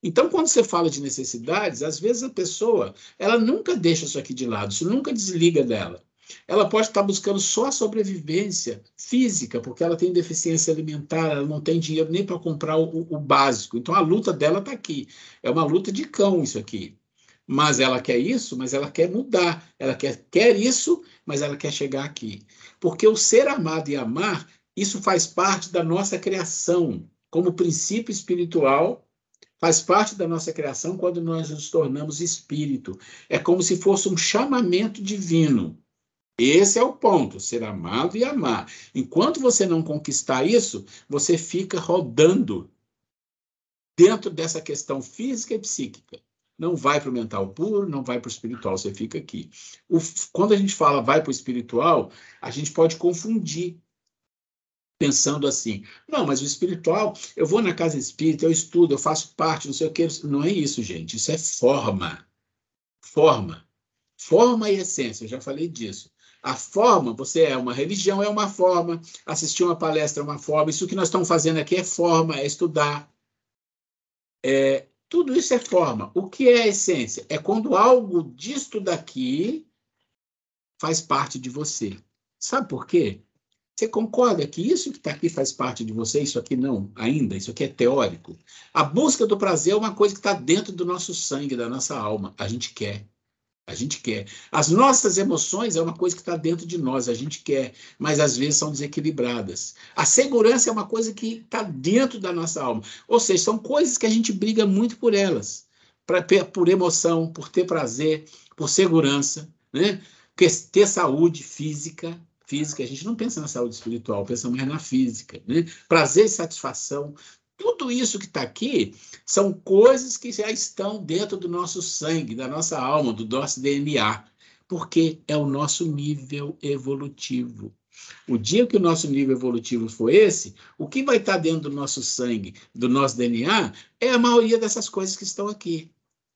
Então, quando você fala de necessidades, às vezes a pessoa, ela nunca deixa isso aqui de lado, isso nunca desliga dela. Ela pode estar buscando só a sobrevivência física, porque ela tem deficiência alimentar, ela não tem dinheiro nem para comprar o básico. Então, a luta dela está aqui. É uma luta de cão isso aqui. Mas ela quer isso, mas ela quer mudar. Ela quer isso, mas ela quer chegar aqui. Porque o ser amado e amar, isso faz parte da nossa criação, como princípio espiritual. Faz parte da nossa criação quando nós nos tornamos espírito. É como se fosse um chamamento divino. Esse é o ponto, ser amado e amar. Enquanto você não conquistar isso, você fica rodando dentro dessa questão física e psíquica. Não vai para o mental puro, não vai para o espiritual, você fica aqui. Quando a gente fala vai para o espiritual, a gente pode confundir, pensando assim, não, mas o espiritual, eu vou na casa espírita, eu estudo, eu faço parte, não sei o que. Não é isso, gente, isso é forma. Forma e essência, eu já falei disso. A forma, você é uma religião, é uma forma, assistir uma palestra é uma forma, isso que nós estamos fazendo aqui é forma, é estudar. Tudo isso é forma. O que é a essência? É quando algo disto daqui faz parte de você. Sabe por quê? Você concorda que isso que está aqui faz parte de você, isso aqui não, ainda? Isso aqui é teórico? A busca do prazer é uma coisa que está dentro do nosso sangue, da nossa alma. A gente quer. A gente quer. As nossas emoções é uma coisa que está dentro de nós, a gente quer, mas às vezes são desequilibradas. A segurança é uma coisa que está dentro da nossa alma. Ou seja, são coisas que a gente briga muito por elas. Por emoção, por ter prazer, por segurança, né? Ter saúde física. A gente não pensa na saúde espiritual, pensa mais na física, né? Prazer e satisfação. Tudo isso que está aqui são coisas que já estão dentro do nosso sangue, da nossa alma, do nosso DNA, porque é o nosso nível evolutivo. O dia que o nosso nível evolutivo for esse, o que vai estar dentro do nosso sangue, do nosso DNA, é a maioria dessas coisas que estão aqui.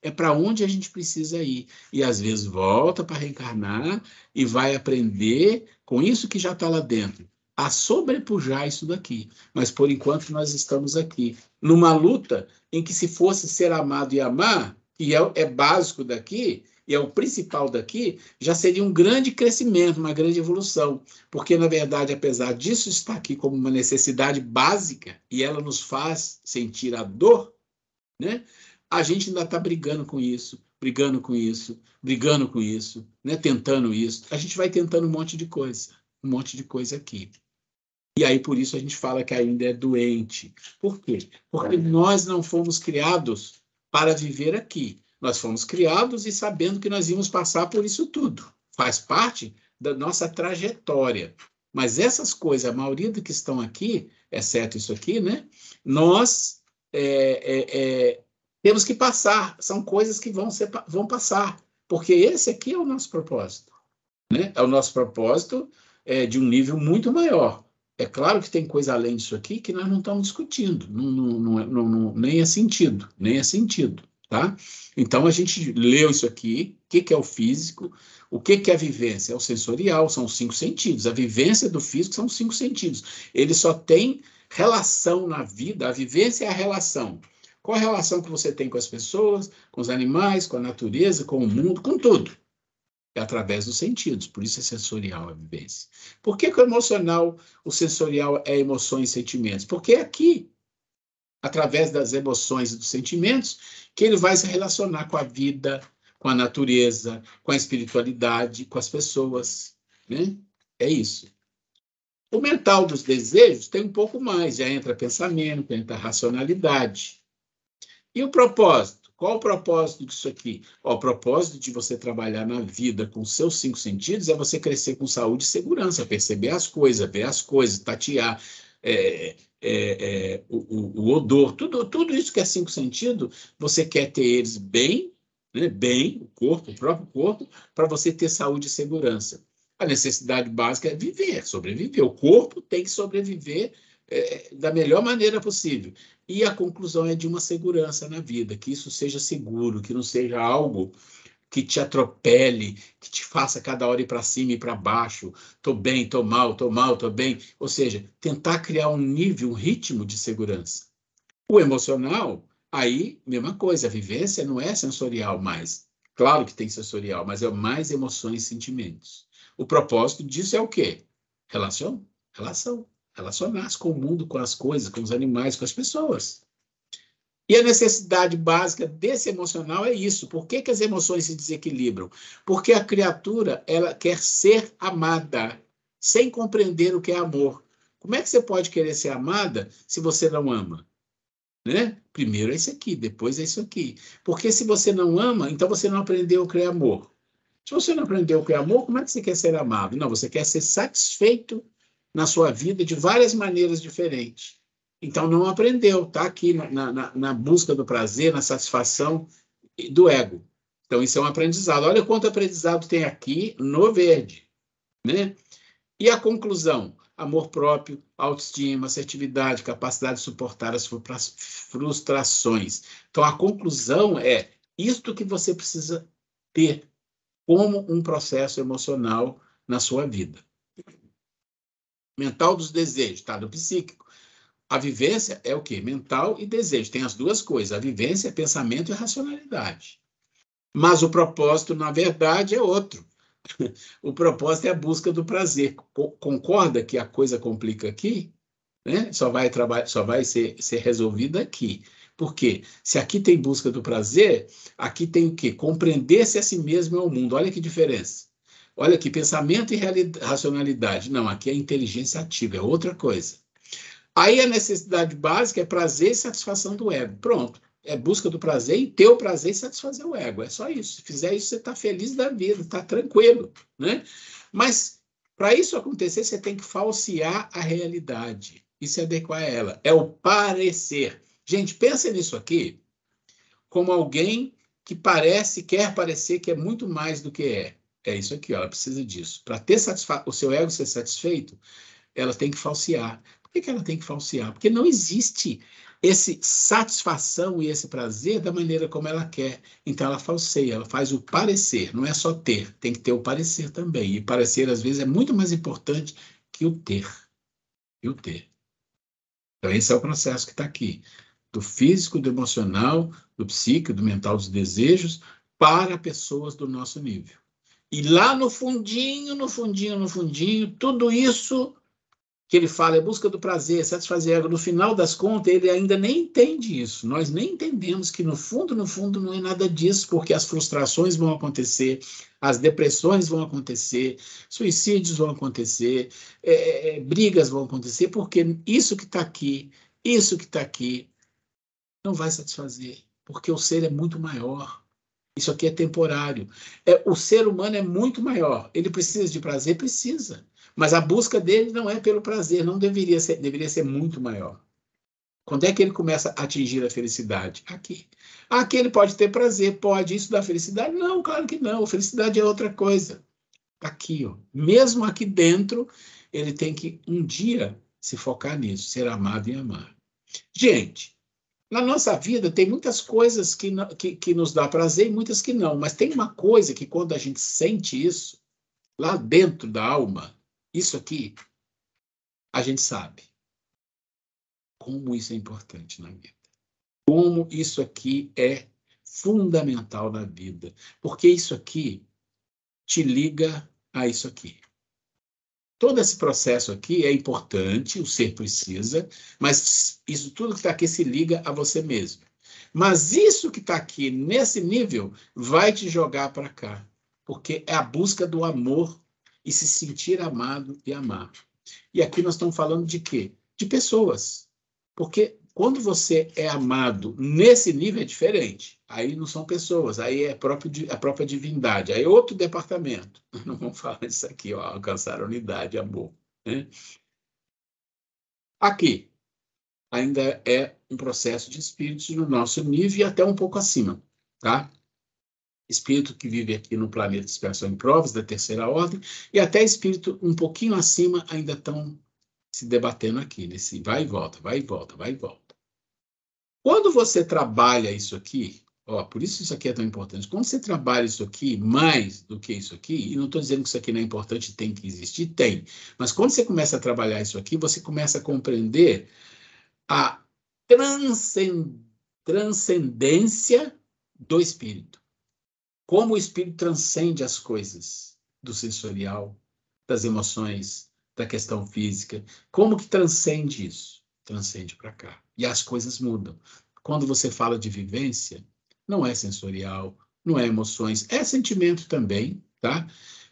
É para onde a gente precisa ir. E às vezes volta para reencarnar e vai aprender com isso que já está lá dentro. a sobrepujar isso daqui. Mas, por enquanto, nós estamos aqui, numa luta em que, se fosse ser amado e amar, que é básico daqui, e é o principal daqui, já seria um grande crescimento, uma grande evolução. Porque, na verdade, apesar disso estar aqui como uma necessidade básica, e ela nos faz sentir a dor, né? A gente ainda está brigando com isso, né? Tentando isso. A gente vai tentando um monte de coisa aqui. E aí, por isso, a gente fala que ainda é doente. Por quê? Porque nós não fomos criados para viver aqui. Nós fomos criados e sabendo que nós íamos passar por isso tudo. Faz parte da nossa trajetória. Mas essas coisas, a maioria do que estão aqui, exceto isso aqui, né? Nós temos que passar. São coisas que vão passar. Porque esse aqui é o nosso propósito, né? É o nosso propósito de um nível muito maior. É claro que tem coisa além disso aqui que nós não estamos discutindo, nem é sentido, tá? Então, a gente leu isso aqui, o que é o físico, o que é a vivência? É o sensorial, são os 5 sentidos. A vivência do físico são os 5 sentidos. Ele só tem relação na vida, a vivência é a relação. Qual a relação que você tem com as pessoas, com os animais, com a natureza, com o mundo, com tudo? É através dos sentidos, por isso é sensorial a vivência. Por que o emocional, o sensorial é emoções e sentimentos? Porque é aqui, através das emoções e dos sentimentos, que ele vai se relacionar com a vida, com a natureza, com a espiritualidade, com as pessoas, né? É isso. O mental dos desejos tem um pouco mais, já entra pensamento, entra racionalidade. E o propósito? Qual o propósito disso aqui? O propósito de você trabalhar na vida com seus 5 sentidos é você crescer com saúde e segurança, perceber as coisas, ver as coisas, tatear, o odor, tudo isso que é 5 sentidos, você quer ter eles bem, né, bem, o corpo, o próprio corpo, para você ter saúde e segurança. A necessidade básica é viver, sobreviver. O corpo tem que sobreviver da melhor maneira possível. E a conclusão é de uma segurança na vida, que isso seja seguro, que não seja algo que te atropele, que te faça cada hora ir para cima e para baixo. Estou bem, estou mal, estou bem. Ou seja, tentar criar um nível, um ritmo de segurança. O emocional, aí, mesma coisa, a vivência não é sensorial mais. Claro que tem sensorial, mas é mais emoções e sentimentos. O propósito disso é o quê? Relação. Relacionar-se com o mundo, com as coisas, com os animais, com as pessoas. E a necessidade básica desse emocional é isso. Por que as emoções se desequilibram? Porque a criatura, ela quer ser amada, sem compreender o que é amor. Como é que você pode querer ser amada se você não ama? Né? Primeiro é isso aqui, depois é isso aqui. Porque se você não ama, então você não aprendeu o que é amor. Se você não aprendeu o que é amor, como é que você quer ser amado? Não, você quer ser satisfeito na sua vida de várias maneiras diferentes. Então, não aprendeu, está aqui na busca do prazer, na satisfação do ego. Então, isso é um aprendizado. Olha quanto aprendizado tem aqui no verde, né? E a conclusão? Amor próprio, autoestima, assertividade, capacidade de suportar as frustrações. Então, a conclusão é isto que você precisa ter como um processo emocional na sua vida. Mental dos desejos, tá? Do psíquico. A vivência é o quê? Mental e desejo. Tem as duas coisas. A vivência é pensamento e racionalidade. Mas o propósito, na verdade, é outro. O propósito é a busca do prazer. Concorda que a coisa complica aqui? Né? Só vai ser resolvida aqui. Por quê? Se aqui tem busca do prazer, aqui tem o quê? Compreender-se a si mesmo é o mundo. Olha que diferença. Olha aqui, pensamento e racionalidade. Não, aqui é inteligência ativa, é outra coisa. Aí a necessidade básica é prazer e satisfação do ego. Pronto. É busca do prazer e ter o prazer e satisfazer o ego. É só isso. Se fizer isso, você está feliz da vida, está tranquilo, né? Mas, para isso acontecer, você tem que falsear a realidade e se adequar a ela. É o parecer. Gente, pensa nisso aqui como alguém que quer parecer que é muito mais do que é. É isso aqui, ó, ela precisa disso. Para ter o seu ego ser satisfeito, ela tem que falsear. Por que ela tem que falsear? Porque não existe esse satisfação e esse prazer da maneira como ela quer. Então ela falseia, ela faz o parecer. Não é só ter, tem que ter o parecer também. E parecer, às vezes, é muito mais importante que o ter. e o ter. Então, esse é o processo que está aqui. Do físico, do emocional, do psíquico, do mental, dos desejos, para pessoas do nosso nível. E lá no fundinho, tudo isso que ele fala é busca do prazer, satisfazer ego. No final das contas, ele ainda nem entende isso. Nós nem entendemos que, no fundo, não é nada disso, porque as frustrações vão acontecer, as depressões vão acontecer, suicídios vão acontecer, brigas vão acontecer, porque isso que está aqui, não vai satisfazer, porque o ser é muito maior. Isso aqui é temporário. O ser humano é muito maior. Ele precisa de prazer? Precisa. Mas a busca dele não é pelo prazer, não deveria ser muito maior. Quando é que ele começa a atingir a felicidade? Aqui. Aqui ele pode ter prazer, pode. Isso dá felicidade? Não, claro que não. Felicidade é outra coisa. Aqui, ó. Mesmo aqui dentro, ele tem que um dia se focar nisso, ser amado e amar. Gente, na nossa vida tem muitas coisas que nos dá prazer e muitas que não, mas tem uma coisa que quando a gente sente isso, lá dentro da alma, isso aqui, a gente sabe como isso é importante na vida. Como isso aqui é fundamental na vida. Porque isso aqui te liga a isso aqui. Todo esse processo aqui é importante, o ser precisa, mas isso tudo que está aqui se liga a você mesmo. Mas isso que está aqui, nesse nível, vai te jogar para cá. Porque é a busca do amor e se sentir amado e amar. E aqui nós estamos falando de quê? De pessoas. Porque quando você é amado nesse nível é diferente. Aí não são pessoas, aí é a própria divindade. Aí é outro departamento. Não vamos falar disso aqui, ó, alcançar a unidade, amor. Né? Aqui ainda é um processo de espíritos no nosso nível e até um pouco acima. Tá? Espírito que vive aqui no planeta de expiação e provas, da terceira ordem, e até espírito um pouquinho acima ainda estão se debatendo aqui, nesse vai e volta, vai e volta, vai e volta. Quando você trabalha isso aqui, ó, por isso isso aqui é tão importante, quando você trabalha isso aqui mais do que isso aqui, e não estou dizendo que isso aqui não é importante, tem que existir, tem, mas quando você começa a trabalhar isso aqui, você começa a compreender a transcendência do espírito. Como o espírito transcende as coisas do sensorial, das emoções, da questão física. Como que transcende isso? Transcende para cá. E as coisas mudam. Quando você fala de vivência, não é sensorial, não é emoções, é sentimento também, tá?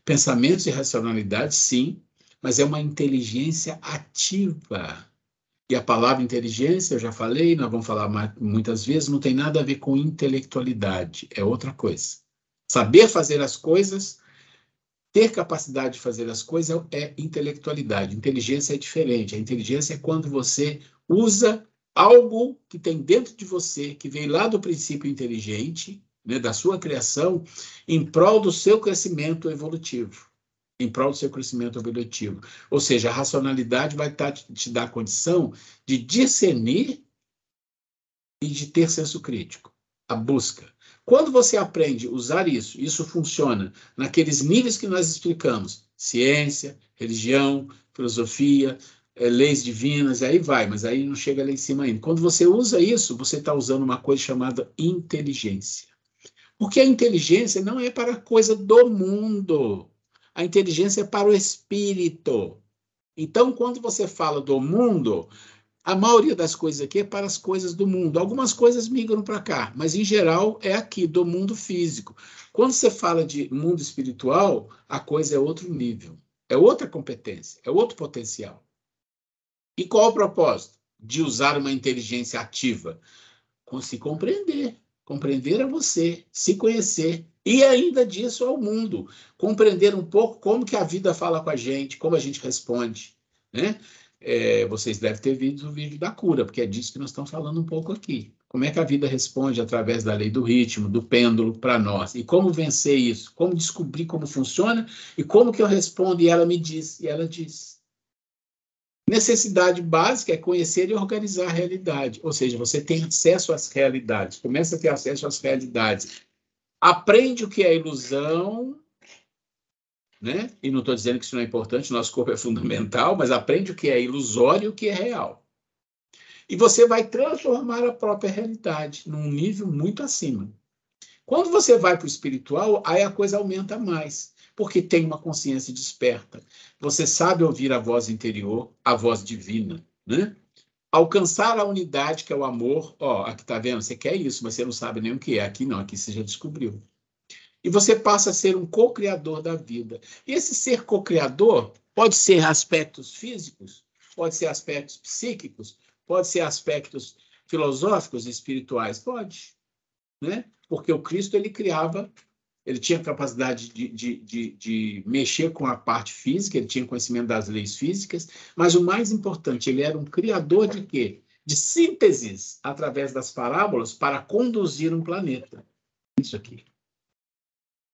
Pensamentos e racionalidade, sim, mas é uma inteligência ativa. E a palavra inteligência, eu já falei, nós vamos falar muitas vezes, não tem nada a ver com intelectualidade, é outra coisa. Saber fazer as coisas, ter capacidade de fazer as coisas é intelectualidade. Inteligência é diferente. A inteligência é quando você usa algo que tem dentro de você, que vem lá do princípio inteligente, né, da sua criação, em prol do seu crescimento evolutivo. Em prol do seu crescimento evolutivo. Ou seja, a racionalidade vai te dar a condição de discernir e de ter senso crítico. A busca. Quando você aprende a usar isso, isso funciona naqueles níveis que nós explicamos, ciência, religião, filosofia, leis divinas, aí vai, mas aí não chega lá em cima ainda. Quando você usa isso, você está usando uma coisa chamada inteligência. Porque a inteligência não é para a coisa do mundo. A inteligência é para o espírito. Então, quando você fala do mundo, a maioria das coisas aqui é para as coisas do mundo. Algumas coisas migram para cá, mas em geral é aqui, do mundo físico. Quando você fala de mundo espiritual, a coisa é outro nível, é outra competência, é outro potencial. E qual o propósito? De usar uma inteligência ativa? Se compreender. Compreender a você, se conhecer. E ainda disso ao mundo. Compreender um pouco como que a vida fala com a gente, como a gente responde, né? Vocês devem ter visto o vídeo da cura, porque é disso que nós estamos falando um pouco aqui. Como é que a vida responde através da lei do ritmo, do pêndulo para nós? E como vencer isso? Como descobrir como funciona? E como que eu respondo? E ela me diz, e ela diz. Necessidade básica é conhecer e organizar a realidade. Ou seja, você tem acesso às realidades. Começa a ter acesso às realidades. Aprende o que é ilusão, né? E não estou dizendo que isso não é importante, nosso corpo é fundamental, mas aprende o que é ilusório e o que é real. E você vai transformar a própria realidade num nível muito acima. Quando você vai para o espiritual, aí a coisa aumenta mais, porque tem uma consciência desperta. Você sabe ouvir a voz interior, a voz divina, né? Alcançar a unidade, que é o amor. Ó, aqui tá vendo? Você quer isso, mas você não sabe nem o que é. Aqui não, aqui você já descobriu. E você passa a ser um co-criador da vida. E esse ser co-criador pode ser aspectos físicos, pode ser aspectos psíquicos, pode ser aspectos filosóficos e espirituais, pode, né? Porque o Cristo, ele criava, ele tinha capacidade de mexer com a parte física, ele tinha conhecimento das leis físicas, mas o mais importante, ele era um criador de quê? De sínteses através das parábolas para conduzir um planeta. Isso aqui.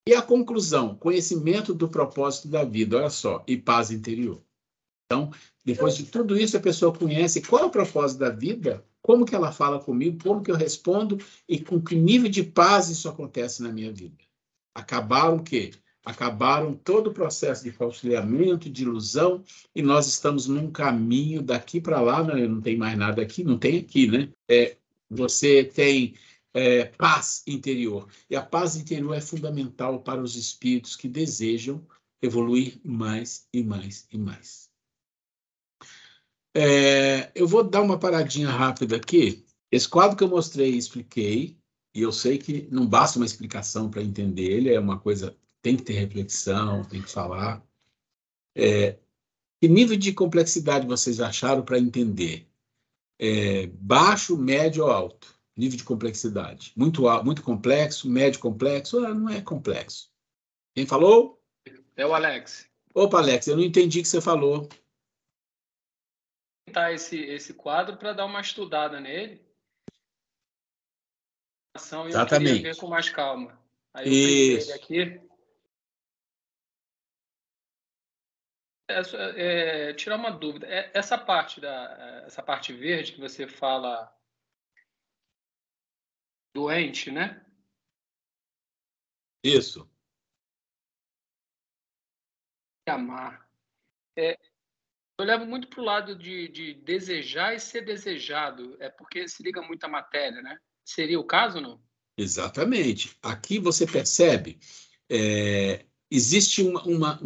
E a conclusão, conhecimento do propósito da vida, olha só, e paz interior. Então, depois de tudo isso, a pessoa conhece qual é o propósito da vida, como que ela fala comigo, como que eu respondo e com que nível de paz isso acontece na minha vida. Acabaram o quê? Acabaram todo o processo de falseamento, de ilusão, e nós estamos num caminho daqui para lá, né? Não tem mais nada aqui, não tem aqui, né? Você tem paz interior, e a paz interior é fundamental para os espíritos que desejam evoluir mais e mais e mais. Eu vou dar uma paradinha rápida aqui. Esse quadro que eu mostrei e expliquei, e eu sei que não basta uma explicação para entender ele, é uma coisa, tem que ter reflexão, tem que falar. Que nível de complexidade vocês acharam para entender? Baixo, médio ou alto? Nível de complexidade. Muito complexo, médio complexo? Não é complexo. Quem falou? É o Alex. Opa, Alex, eu não entendi o que você falou. Esse quadro para dar uma estudada nele. Exatamente. Eu queria ver com mais calma. Aí eu printei ele aqui. Tirar uma dúvida. Essa parte verde que você fala doente, né? Isso. Amar. Eu levo muito para o lado de desejar e ser desejado. É porque se liga muito à matéria, né? Seria o caso ou não? Exatamente. Aqui você percebe, existe uma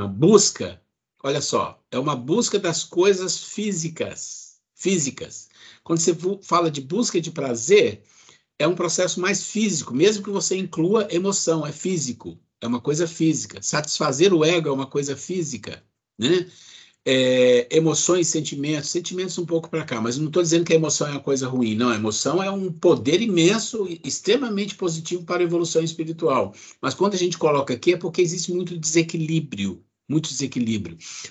busca, olha só, é uma busca das coisas físicas. Quando você fala de busca de prazer, é um processo mais físico, mesmo que você inclua emoção, é físico, é uma coisa física. Satisfazer o ego é uma coisa física, né? Emoções, sentimentos um pouco para cá, mas não estou dizendo que a emoção é uma coisa ruim, não, a emoção é um poder imenso, extremamente positivo para a evolução espiritual, mas quando a gente coloca aqui é porque existe muito desequilíbrio,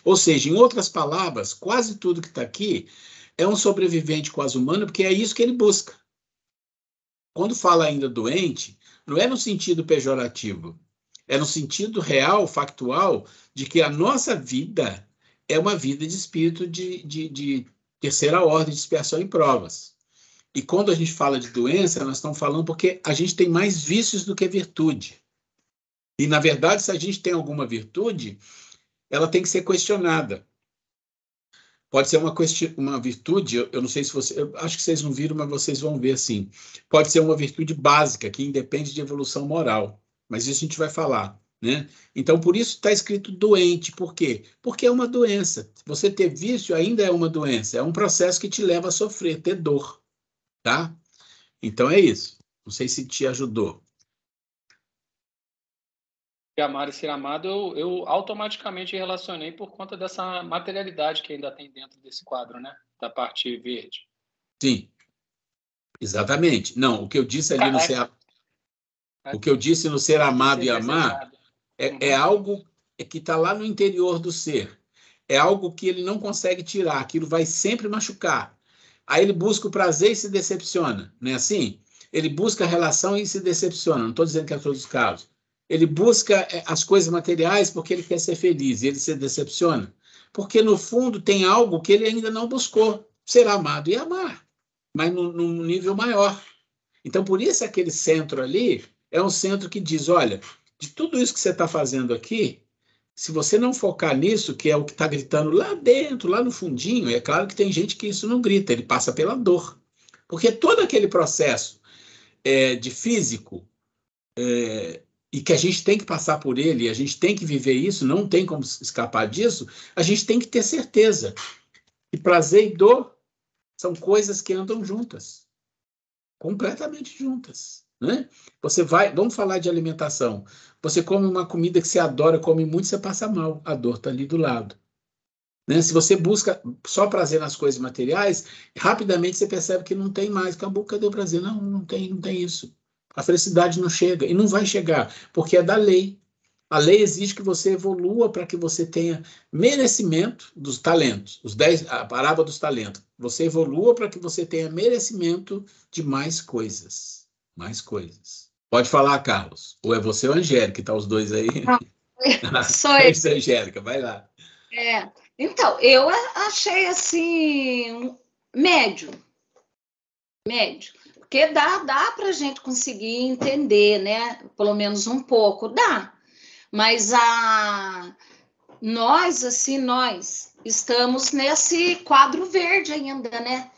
ou seja, em outras palavras, quase tudo que está aqui é um sobrevivente quase humano, porque é isso que ele busca. Quando fala ainda doente, não é no sentido pejorativo, é no sentido real, factual, de que a nossa vida é uma vida de espírito de terceira ordem de expiação e provas. E quando a gente fala de doença, nós estamos falando porque a gente tem mais vícios do que virtude. E, na verdade, se a gente tem alguma virtude, ela tem que ser questionada. Pode ser uma virtude, eu não sei se você... Eu acho que vocês não viram, mas vocês vão ver, assim. Pode ser uma virtude básica, que independe de evolução moral. Mas isso a gente vai falar, né? Então, por isso está escrito doente. Por quê? Porque é uma doença. Você ter vício ainda é uma doença. É um processo que te leva a sofrer, ter dor. Tá? Então, é isso. Não sei se te ajudou. Amar e ser amado, eu automaticamente relacionei por conta dessa materialidade que ainda tem dentro desse quadro, né? Da parte verde. Sim. Exatamente. Não, o que eu disse ali no ser... O que eu disse no ser amado e amar é algo que está lá no interior do ser. É algo que ele não consegue tirar, aquilo vai sempre machucar. Aí ele busca o prazer e se decepciona, não é assim? Ele busca a relação e se decepciona, não estou dizendo que é todos os casos. Ele busca as coisas materiais porque ele quer ser feliz, e ele se decepciona. Porque, no fundo, tem algo que ele ainda não buscou, ser amado e amar, mas num nível maior. Então, por isso aquele centro ali é um centro que diz, olha, de tudo isso que você está fazendo aqui, se você não focar nisso, que é o que está gritando lá dentro, lá no fundinho, é claro que tem gente que isso não grita, ele passa pela dor. Porque todo aquele processo de físico, e que a gente tem que passar por ele, a gente tem que viver isso, não tem como escapar disso, a gente tem que ter certeza que prazer e dor são coisas que andam juntas, completamente juntas, né? Você vai, vamos falar de alimentação, você come uma comida que você adora, come muito, você passa mal, a dor está ali do lado. Né? Se você busca só prazer nas coisas materiais, rapidamente você percebe que não tem mais, acabou, cadê o prazer? Não, não tem isso. A felicidade não chega, e não vai chegar, porque é da lei. A lei exige que você evolua para que você tenha merecimento dos talentos, a parábola dos talentos. Você evolua para que você tenha merecimento de mais coisas. Mais coisas. Pode falar, Carlos. Ou é você ou a Angélica, que tá os dois aí? Não, sou eu. Isso, Angélica, vai lá. Então, eu achei assim, médio, porque dá para a gente conseguir entender, né? Pelo menos um pouco, dá. Mas nós estamos nesse quadro verde ainda, né?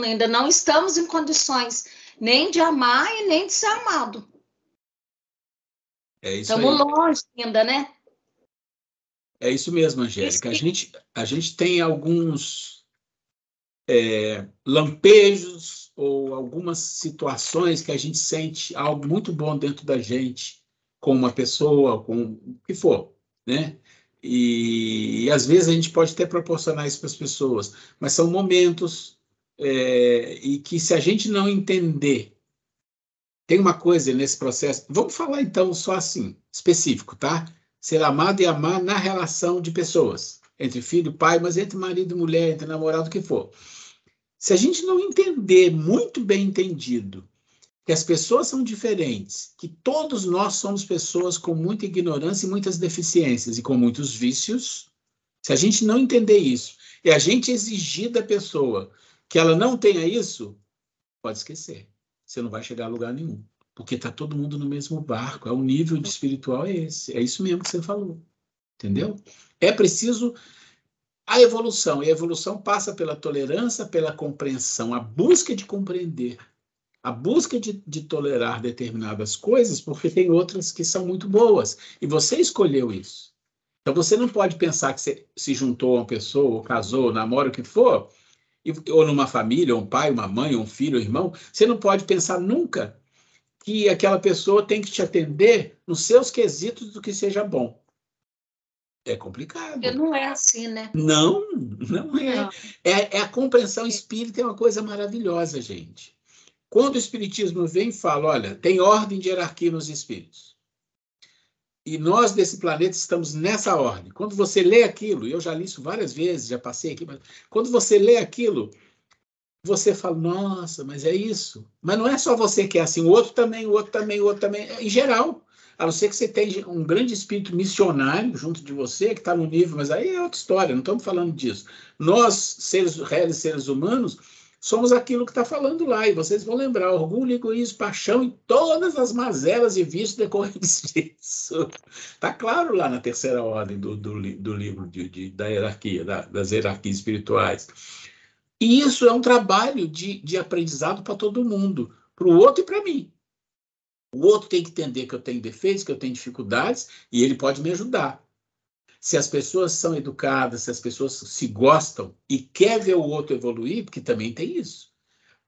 Ainda não estamos em condições nem de amar e nem de ser amado. Estamos longe ainda, né? É isso mesmo, Angélica. A gente tem alguns lampejos ou algumas situações que a gente sente algo muito bom dentro da gente, com uma pessoa, com o que for, né? E às vezes a gente pode até proporcionar isso para as pessoas, mas são momentos e que se a gente não entender, tem uma coisa nesse processo, vamos falar então só assim, específico, tá? Ser amado e amar na relação de pessoas, entre filho e pai, mas entre marido e mulher, entre namorado, o que for. Se a gente não entender muito bem entendido que as pessoas são diferentes, que todos nós somos pessoas com muita ignorância e muitas deficiências e com muitos vícios, se a gente não entender isso e a gente exigir da pessoa que ela não tenha isso, pode esquecer. Você não vai chegar a lugar nenhum. Porque está todo mundo no mesmo barco. O nível de espiritual é esse. É isso mesmo que você falou. Entendeu? É preciso a evolução. E a evolução passa pela tolerância, pela compreensão, a busca de compreender, a busca de tolerar determinadas coisas, porque tem outras que são muito boas. E você escolheu isso. Então você não pode pensar que você se juntou a uma pessoa, ou casou, ou namora, o que for, ou numa família, ou um pai, uma mãe, um filho, um irmão. Você não pode pensar nunca que aquela pessoa tem que te atender nos seus quesitos do que seja bom. É complicado. Porque não é assim, né? Não é. Não. É a compreensão espírita, é uma coisa maravilhosa, gente. Quando o espiritismo vem e fala, olha, tem ordem de hierarquia nos espíritos. E nós, desse planeta, estamos nessa ordem. Quando você lê aquilo, e eu já li isso várias vezes, já passei aqui, mas quando você lê aquilo, você fala, nossa, mas é isso. Mas não é só você que é assim, o outro também, o outro também, o outro também, em geral. A não ser que você tenha um grande espírito missionário junto de você, que está no nível, mas aí é outra história, não estamos falando disso. Nós, réis seres humanos, somos aquilo que está falando lá, e vocês vão lembrar, orgulho, egoísmo, paixão e todas as mazelas e vícios decorrentes disso. Está claro lá na terceira ordem do livro da hierarquia, das hierarquias espirituais. E isso é um trabalho de aprendizado para todo mundo, para o outro e para mim. O outro tem que entender que eu tenho defeitos, que eu tenho dificuldades, e ele pode me ajudar. Se as pessoas são educadas, se as pessoas se gostam e quer ver o outro evoluir, porque também tem isso,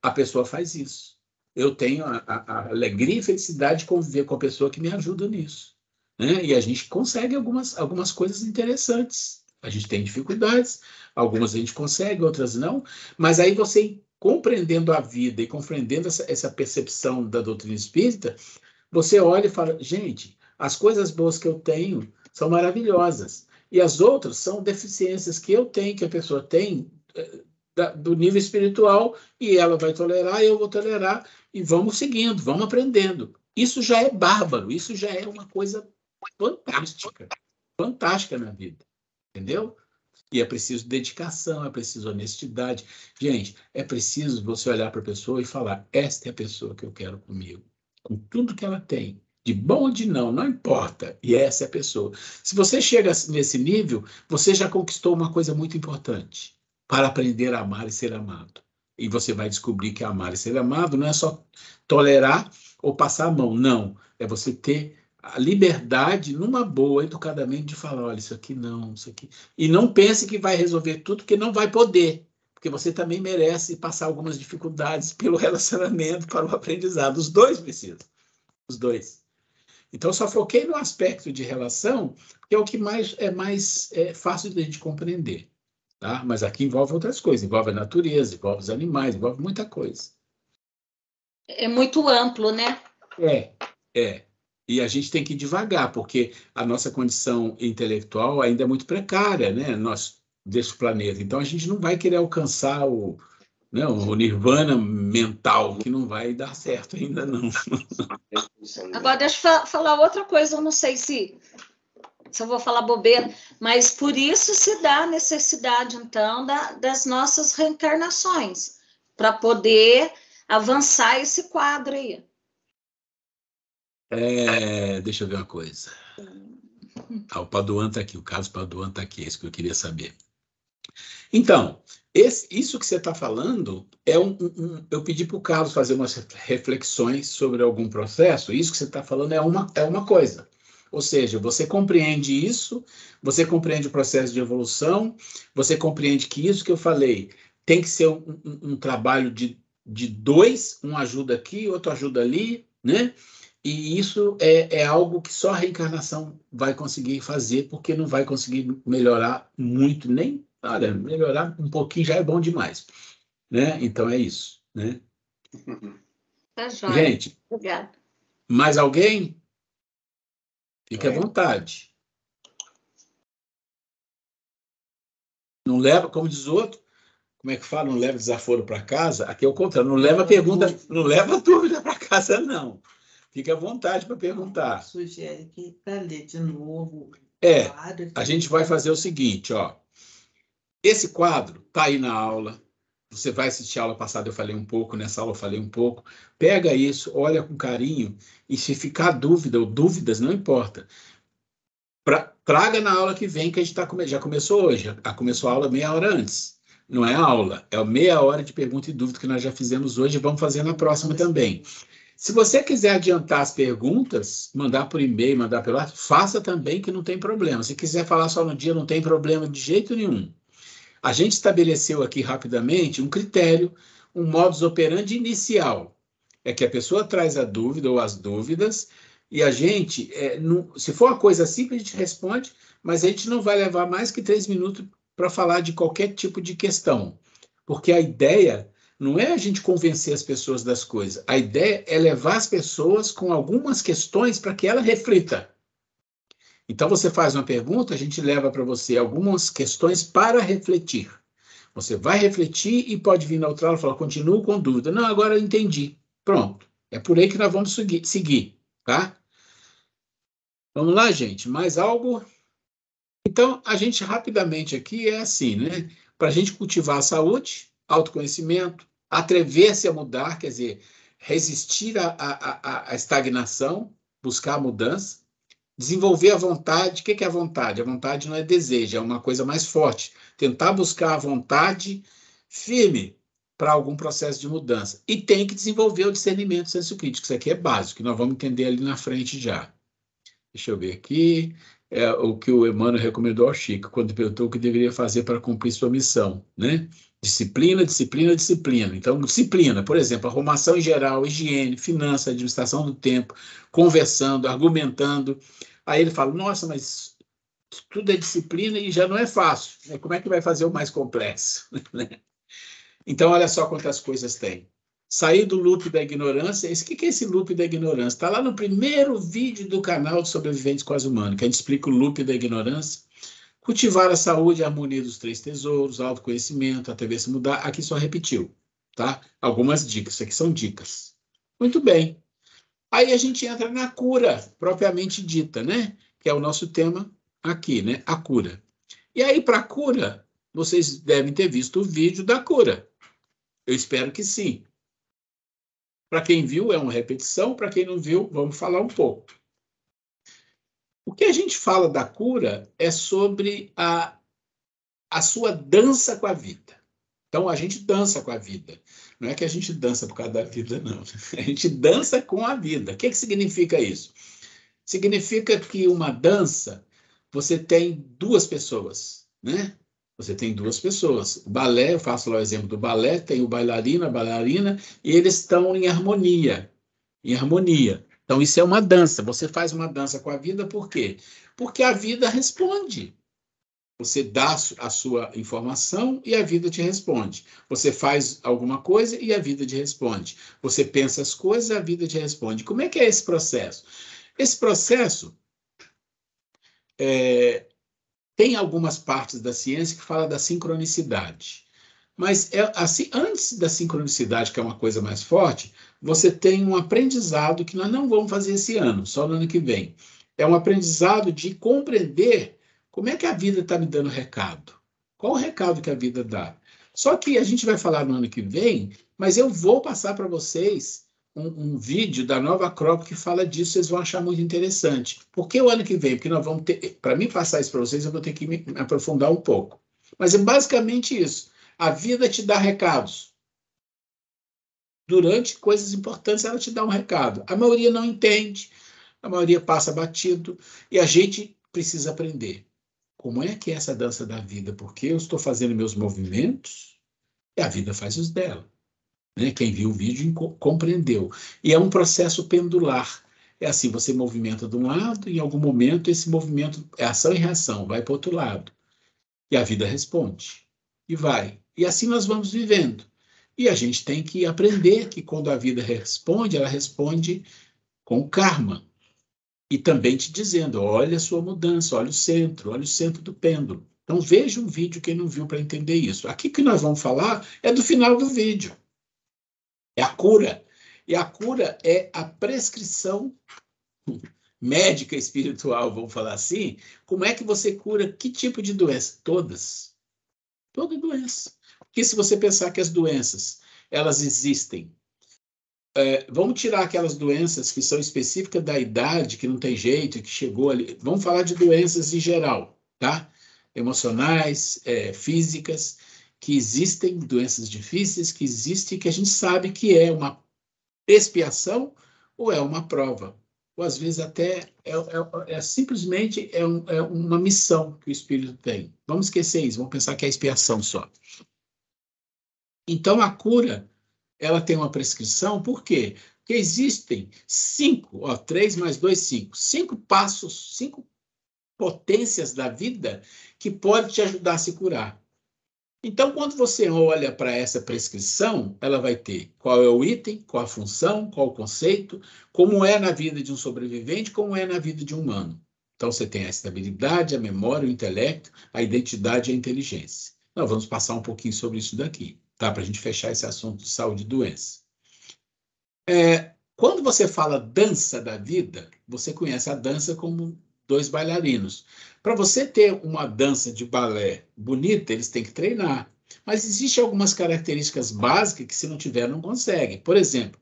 a pessoa faz isso. Eu tenho a alegria e felicidade de conviver com a pessoa que me ajuda nisso. Né? E a gente consegue algumas coisas interessantes. A gente tem dificuldades, algumas a gente consegue, outras não, mas aí você, compreendendo a vida e compreendendo essa percepção da doutrina espírita, você olha e fala, gente, as coisas boas que eu tenho são maravilhosas, e as outras são deficiências que eu tenho, que a pessoa tem, do nível espiritual, e ela vai tolerar, eu vou tolerar, e vamos seguindo, vamos aprendendo. Isso já é bárbaro, isso já é uma coisa fantástica na vida. Entendeu? E é preciso dedicação, é preciso honestidade. Gente, é preciso você olhar para a pessoa e falar, esta é a pessoa que eu quero comigo. com tudo que ela tem, de bom ou de não importa, e essa é a pessoa. Se você chega nesse nível, você já conquistou uma coisa muito importante, para aprender a amar e ser amado. E você vai descobrir que amar e ser amado não é só tolerar ou passar a mão, não. É você ter a liberdade, numa boa, educadamente, de falar, olha, isso aqui não, isso aqui... E não pense que vai resolver tudo, porque não vai poder. Porque você também merece passar algumas dificuldades pelo relacionamento, para o aprendizado. Os dois precisam. Os dois. Então, só foquei no aspecto de relação, que é o que mais é fácil de a gente compreender. Tá? Mas aqui envolve outras coisas. Envolve a natureza, envolve os animais, envolve muita coisa. É muito amplo, né? É. E a gente tem que ir devagar, porque a nossa condição intelectual ainda é muito precária, né? Desse planeta. Então, a gente não vai querer alcançar o nirvana mental, que não vai dar certo ainda, não. Agora, deixa eu falar outra coisa, eu não sei se eu vou falar bobeira, mas por isso se dá a necessidade, então, das nossas reencarnações, para poder avançar esse quadro aí. Deixa eu ver uma coisa. O Paduan está aqui, o Carlos Paduan está aqui, é isso que eu queria saber. Então, isso que você está falando eu pedi para o Carlos fazer umas reflexões sobre algum processo. Isso que você está falando é uma coisa. Ou seja, você compreende isso, você compreende o processo de evolução, você compreende que isso que eu falei tem que ser um trabalho de dois, um ajuda aqui, outro ajuda ali, né? E isso é algo que só a reencarnação vai conseguir fazer, porque não vai conseguir melhorar muito, nem... Olha, melhorar um pouquinho já é bom demais, né? Então é isso, né? Tá jóia. Gente, Obrigada. mais alguém? Fique à vontade. Não leva, como diz o outro, como é que fala? Não leva desaforo para casa? Aqui é o contrário, não leva pergunta, não leva dúvida para casa, não. Fique à vontade para perguntar. Sugere que para ler de novo. A gente vai fazer o seguinte, ó. Esse quadro está aí na aula. Você vai assistir a aula passada, eu falei um pouco, nessa aula eu falei um pouco. Pega isso, olha com carinho, e se ficar dúvida ou dúvidas, não importa. Traga na aula que vem, que a gente já começou hoje. Começou a aula meia hora antes. Não é aula, é meia hora de pergunta e dúvida que nós já fizemos hoje e vamos fazer na próxima também. Se você quiser adiantar as perguntas, mandar por e-mail, mandar pelo WhatsApp, faça também, que não tem problema. Se quiser falar só no dia, não tem problema de jeito nenhum. A gente estabeleceu aqui rapidamente um critério, um modus operandi inicial. É que a pessoa traz a dúvida ou as dúvidas, e a gente, se for uma coisa simples, a gente responde, mas a gente não vai levar mais que 3 minutos para falar de qualquer tipo de questão. Porque a ideia não é a gente convencer as pessoas das coisas, a ideia é levar as pessoas com algumas questões para que ela reflita. Então, você faz uma pergunta, a gente leva para você algumas questões para refletir. Você vai refletir e pode vir na outra aula e falar, continuo com dúvida. Não, agora eu entendi. Pronto. É por aí que nós vamos seguir, tá? Vamos lá, gente. Mais algo? Então, a gente rapidamente aqui é assim, né? Para a gente cultivar a saúde, autoconhecimento, atrever-se a mudar, quer dizer, resistir à estagnação, buscar a mudança, desenvolver a vontade. O que é a vontade? A vontade não é desejo, é uma coisa mais forte. Tentar buscar a vontade firme para algum processo de mudança. E tem que desenvolver o discernimento, o senso crítico. Isso aqui é básico, que nós vamos entender ali na frente já. Deixa eu ver aqui. É o que o Emmanuel recomendou ao Chico, quando perguntou o que deveria fazer para cumprir sua missão, né? Disciplina, disciplina, disciplina. Então, disciplina, por exemplo, arrumação em geral, higiene, finanças, administração do tempo, conversando, argumentando. Aí ele fala, nossa, mas tudo é disciplina e já não é fácil, né? Como é que vai fazer o mais complexo? Então, olha só quantas coisas tem. Sair do loop da ignorância. O que é esse loop da ignorância? Está lá no primeiro vídeo do canal de Sobreviventes Quase Humanos, que a gente explica o loop da ignorância. Cultivar a saúde e a harmonia dos 3 tesouros, autoconhecimento, atrever-se a mudar. Aqui só repetiu, tá? Algumas dicas. Isso aqui são dicas. Muito bem. Aí a gente entra na cura, propriamente dita, né? Que é o nosso tema aqui, né? A cura. E aí, para a cura, vocês devem ter visto o vídeo da cura. Eu espero que sim. Para quem viu, é uma repetição. Para quem não viu, vamos falar um pouco. O que a gente fala da cura é sobre a sua dança com a vida. Então, a gente dança com a vida. Não é que a gente dança por causa da vida, não. A gente dança com a vida. O que significa isso? Significa que uma dança, você tem duas pessoas, né? Você tem duas pessoas. O balé, eu faço lá o exemplo do balé, tem o bailarino, a bailarina, e eles estão em harmonia. Em harmonia. Então, isso é uma dança. Você faz uma dança com a vida, por quê? Porque a vida responde. Você dá a sua informação e a vida te responde. Você faz alguma coisa e a vida te responde. Você pensa as coisas e a vida te responde. Como é que é esse processo? Esse processo tem algumas partes da ciência que fala da sincronicidade. Mas assim, antes da sincronicidade, que é uma coisa mais forte, você tem um aprendizado que nós não vamos fazer esse ano, só no ano que vem. É um aprendizado de compreender como é que a vida está me dando recado. Qual o recado que a vida dá? Só que a gente vai falar no ano que vem, mas eu vou passar para vocês um vídeo da Nova Acrópole que fala disso, vocês vão achar muito interessante. Por que o ano que vem? Porque nós vamos ter, para mim passar isso para vocês, eu vou ter que me aprofundar um pouco. Mas é basicamente isso. A vida te dá recados. Durante coisas importantes, ela te dá um recado. A maioria não entende, a maioria passa batido, e a gente precisa aprender. Como é que é essa dança da vida? Porque eu estou fazendo meus movimentos e a vida faz os dela. Né? Quem viu o vídeo compreendeu. E é um processo pendular. É assim, você movimenta de um lado, e em algum momento esse movimento é ação e reação, vai para o outro lado. E a vida responde. E vai. E assim nós vamos vivendo. E a gente tem que aprender que quando a vida responde, ela responde com karma. E também te dizendo, olha a sua mudança, olha o centro do pêndulo. Então veja um vídeo quem não viu para entender isso. Aqui que nós vamos falar é do final do vídeo. É a cura. E a cura é a prescrição médica espiritual, vamos falar assim. Como é que você cura que tipo de doença? Todas. Toda doença. Porque se você pensar que as doenças, elas existem, vamos tirar aquelas doenças que são específicas da idade, que não tem jeito, que chegou ali. Vamos falar de doenças em geral, tá? Emocionais, físicas, que existem, doenças difíceis que existem, que a gente sabe que é uma expiação ou é uma prova. Ou às vezes até simplesmente uma missão que o Espírito tem. Vamos esquecer isso, vamos pensar que é expiação só. Então, a cura, ela tem uma prescrição, por quê? Porque existem 3 mais 2, 5. 5 passos, 5 potências da vida que podem te ajudar a se curar. Então, quando você olha para essa prescrição, ela vai ter qual é o item, qual a função, qual o conceito, como é na vida de um sobrevivente, como é na vida de um humano. Então, você tem a estabilidade, a memória, o intelecto, a identidade e a inteligência. Nós vamos passar um pouquinho sobre isso daqui, tá? Para a gente fechar esse assunto de saúde e doença. Quando você fala dança da vida, você conhece a dança como 2 bailarinos. Para você ter uma dança de balé bonita, eles têm que treinar. Mas existem algumas características básicas que, se não tiver, não consegue. Por exemplo,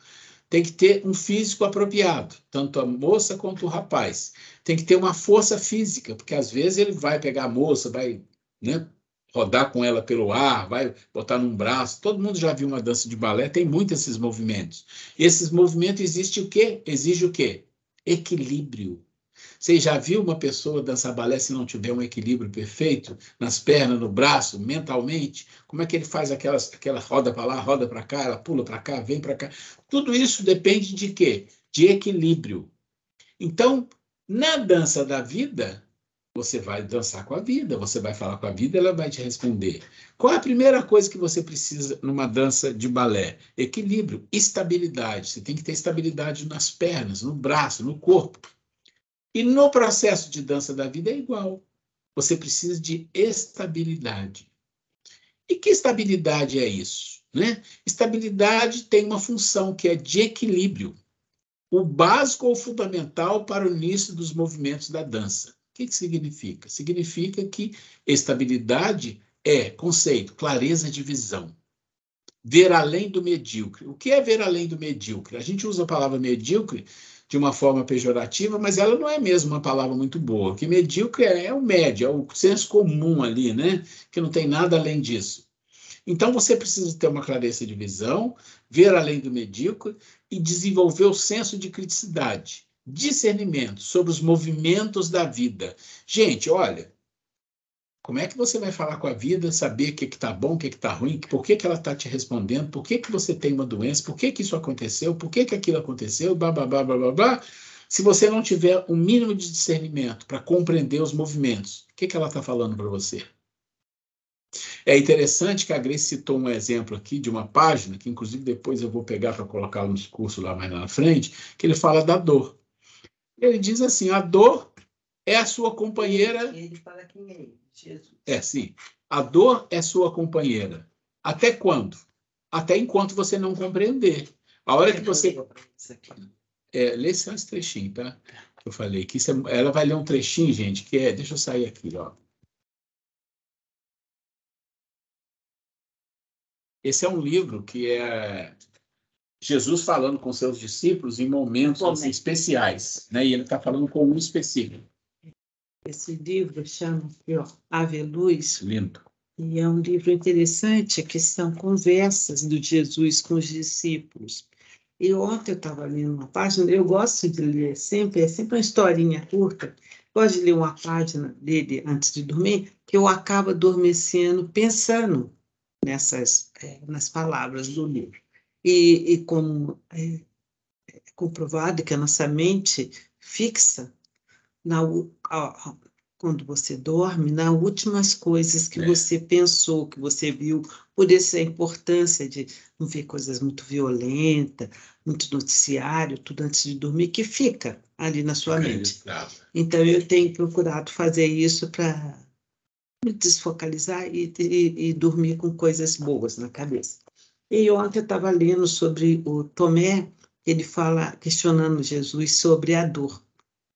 tem que ter um físico apropriado, tanto a moça quanto o rapaz. Tem que ter uma força física, porque às vezes ele vai pegar a moça, vai, né, rodar com ela pelo ar, vai botar num braço. Todo mundo já viu uma dança de balé, tem muitos esses movimentos. E esses movimentos exigem o quê? Exige o quê? Equilíbrio. Você já viu uma pessoa dançar balé se não tiver um equilíbrio perfeito nas pernas, no braço, mentalmente? Como é que ele faz aquela roda para lá, roda para cá, ela pula para cá, vem para cá? Tudo isso depende de quê? De equilíbrio. Então, na dança da vida, você vai dançar com a vida, você vai falar com a vida, ela vai te responder. Qual é a primeira coisa que você precisa numa dança de balé? Equilíbrio, estabilidade. Você tem que ter estabilidade nas pernas, no braço, no corpo. E no processo de dança da vida é igual. Você precisa de estabilidade. E que estabilidade é isso? Né? Estabilidade tem uma função que é de equilíbrio. O básico ou fundamental para o início dos movimentos da dança. O que significa? Significa que estabilidade é conceito, clareza de visão. ver além do medíocre. O que é ver além do medíocre? A gente usa a palavra medíocre de uma forma pejorativa, mas ela não é mesmo uma palavra muito boa. Que medíocre é o médio, é o senso comum ali, né? Que não tem nada além disso. Então, você precisa ter uma clareza de visão, ver além do medíocre e desenvolver o senso de criticidade, discernimento sobre os movimentos da vida. Gente, olha, como é que você vai falar com a vida, saber o que está bom, o que está ruim, por que ela está te respondendo, por que você tem uma doença, por que isso aconteceu, por que aquilo aconteceu, blá, blá, blá, blá, blá, blá, se você não tiver um mínimo de discernimento para compreender os movimentos, o que ela está falando para você? É interessante que a Grace citou um exemplo aqui de uma página, que inclusive depois eu vou pegar para colocar no discurso lá mais na frente, que ele fala da dor. Ele diz assim, a dor é a sua companheira... Ele fala quem é ele, Jesus. Sim. A dor é sua companheira. Até quando? Até enquanto você não compreender. A hora que você... lê só esse trechinho, tá? Que eu falei. Que ela vai ler um trechinho, gente, que é... Deixa eu sair aqui, ó. Esse é um livro que é Jesus falando com seus discípulos em momentos assim, especiais, né? E ele está falando com um específico. Esse livro chama Ave Luz. Lindo. E é um livro interessante, que são conversas do Jesus com os discípulos. E ontem eu estava lendo uma página, eu gosto de ler sempre, é sempre uma historinha curta, gosto de ler uma página dele antes de dormir, que eu acabo adormecendo pensando nas palavras do livro. E como é comprovado que a nossa mente fixa quando você dorme, nas últimas coisas que você pensou, que você viu, por isso a importância de não ver coisas muito violentas, muito noticiário, tudo antes de dormir, que fica ali na sua mente. Então, eu tenho procurado fazer isso para me desfocalizar e dormir com coisas boas na cabeça. E ontem eu estava lendo sobre o Tomé, ele fala, questionando Jesus sobre a dor.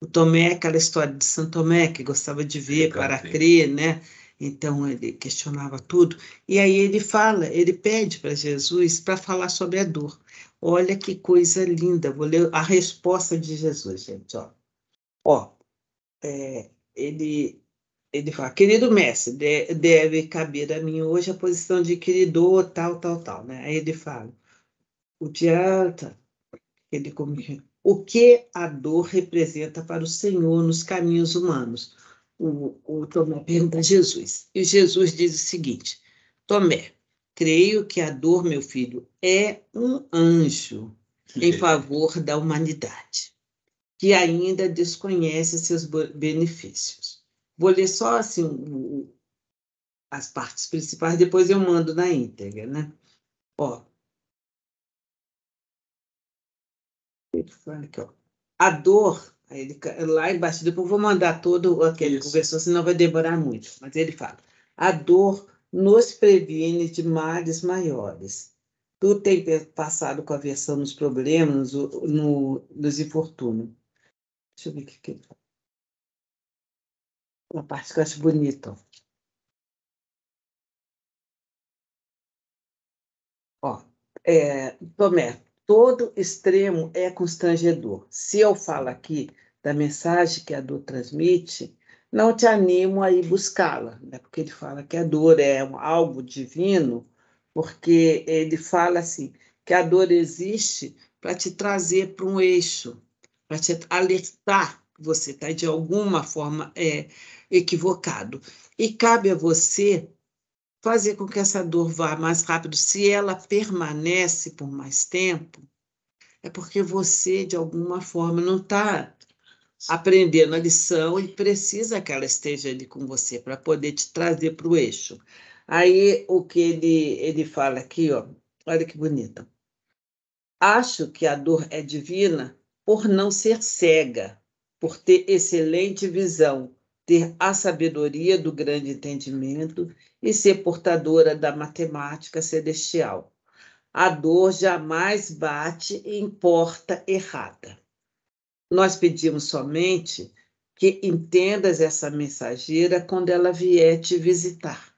O Tomé, aquela história de São Tomé, que gostava de ver para crer, né? Então, ele questionava tudo. E aí ele pede para Jesus para falar sobre a dor. Olha que coisa linda. Vou ler a resposta de Jesus, gente. Ele fala, querido mestre, deve caber a mim hoje a posição de queridor, tal, né? Aí ele fala, o que a dor representa para o Senhor nos caminhos humanos? O Tomé pergunta a Jesus. E Jesus diz o seguinte, Tomé, creio que a dor, meu filho, é um anjo em favor da humanidade, que ainda desconhece seus benefícios. Vou ler só assim as partes principais, depois eu mando na íntegra, né? Ele fala aqui, a dor, lá embaixo, depois eu vou mandar todo aquele que conversou, senão vai demorar muito. Mas ele fala, a dor nos previne de males maiores. Tu tem passado com a aversão nos problemas, nos infortúnios. Deixa eu ver o que ele fala. Uma parte que eu acho bonita. Tomé, todo extremo é constrangedor. Se eu falo aqui da mensagem que a dor transmite, não te animo a ir buscá-la, né? Porque ele fala que a dor é algo divino, porque ele fala assim, que a dor existe para te trazer para um eixo, para te alertar que você está de alguma forma equivocado. E cabe a você fazer com que essa dor vá mais rápido. Se ela permanece por mais tempo, é porque você, de alguma forma, não está aprendendo a lição e precisa que ela esteja ali com você para poder te trazer para o eixo. Aí, o que ele fala aqui, olha que bonito. Acho que a dor é divina por não ser cega, por ter excelente visão, ter a sabedoria do grande entendimento e ser portadora da matemática celestial. A dor jamais bate em porta errada. Nós pedimos somente que entendas essa mensageira quando ela vier te visitar.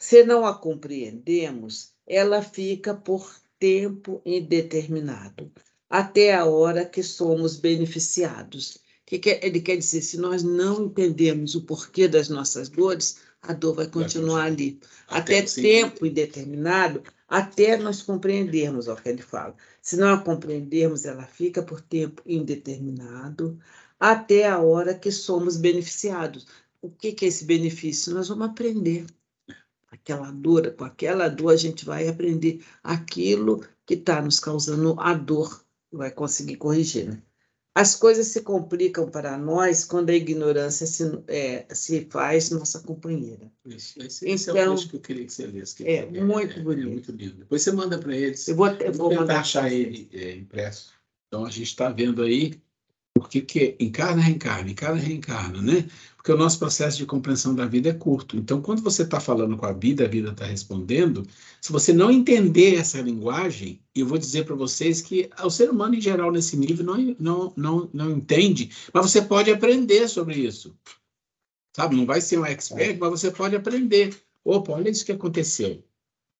Se não a compreendemos, ela fica por tempo indeterminado, até a hora que somos beneficiados. Ele quer dizer, se nós não entendemos o porquê das nossas dores, a dor vai continuar ali. Até tempo indeterminado, até nós compreendermos o que ele fala. Se não a compreendermos, ela fica por tempo indeterminado, até a hora que somos beneficiados. O que é esse benefício? Nós vamos aprender. Com aquela dor a gente vai aprender aquilo que está nos causando a dor, vai conseguir corrigir. Né? As coisas se complicam para nós quando a ignorância se faz nossa companheira. Esse é o texto que eu queria que você lesse. Muito bonito. É muito lindo. Depois você manda para eles. Eu vou tentar achar ele impresso. Então, a gente está vendo aí por que encarna, reencarna, né? Porque o nosso processo de compreensão da vida é curto. Então, quando você está falando com a vida está respondendo. Se você não entender essa linguagem, eu vou dizer para vocês que o ser humano, em geral, nesse nível, não entende, mas você pode aprender sobre isso. Sabe? Não vai ser um expert, mas você pode aprender. Opa, olha isso que aconteceu.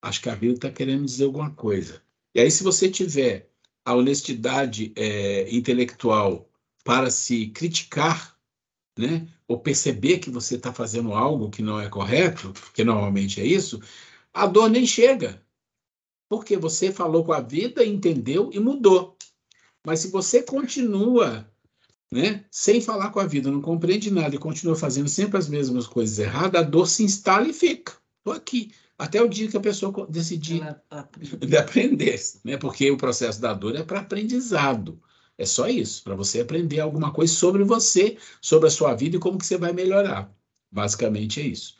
Acho que a vida está querendo dizer alguma coisa. E aí, se você tiver a honestidade intelectual para se criticar, né, ou perceber que você está fazendo algo que não é correto, que normalmente é isso, a dor nem chega, porque você falou com a vida, entendeu e mudou. Mas se você continua, né, sem falar com a vida, não compreende nada e continua fazendo sempre as mesmas coisas erradas, a dor se instala e fica. Estou aqui. Até o dia que a pessoa decidir de aprender, né? Porque o processo da dor é para aprendizado. É só isso, para você aprender alguma coisa sobre você, sobre a sua vida e como que você vai melhorar. Basicamente é isso.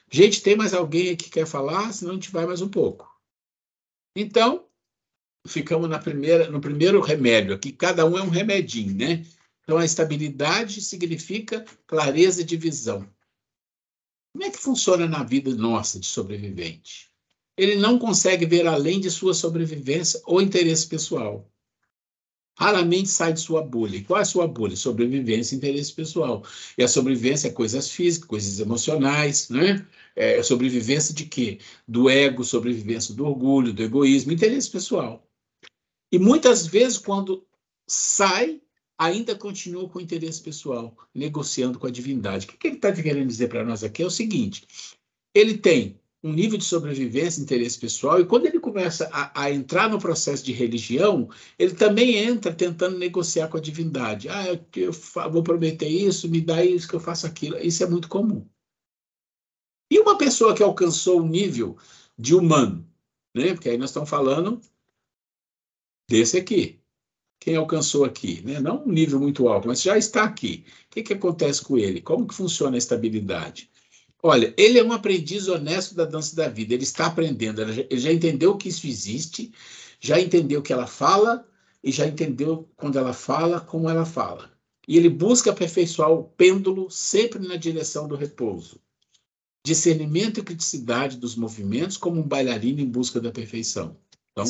Gente, tem mais alguém aqui que quer falar? Senão a gente vai mais um pouco. Então, ficamos no primeiro remédio aqui. Cada um é um remedinho, né? Então, a estabilidade significa clareza de visão. Como é que funciona na vida nossa de sobrevivente? Ele não consegue ver além de sua sobrevivência ou interesse pessoal. Raramente sai de sua bolha. E qual é a sua bolha? Sobrevivência e interesse pessoal. E a sobrevivência é coisas físicas, coisas emocionais, né? Sobrevivência de quê? Do ego, sobrevivência do orgulho, do egoísmo, interesse pessoal. E muitas vezes, quando sai, ainda continua com interesse pessoal, negociando com a divindade. O que ele está querendo dizer para nós aqui é o seguinte: ele tem um nível de sobrevivência, interesse pessoal, e quando ele começa a entrar no processo de religião, ele também entra tentando negociar com a divindade. Eu vou prometer isso, me dá isso, que eu faço aquilo. Isso é muito comum. E uma pessoa que alcançou o nível de humano, né? Porque aí nós estamos falando desse aqui. Quem alcançou aqui, né? Não um nível muito alto, mas já está aqui. O que acontece com ele? Como que funciona a estabilidade? Olha, ele é um aprendiz honesto da dança da vida, ele está aprendendo, ele já entendeu que isso existe, já entendeu que ela fala, e já entendeu quando ela fala, como ela fala. E ele busca aperfeiçoar o pêndulo sempre na direção do repouso. Discernimento e criticidade dos movimentos como um bailarino em busca da perfeição. Então,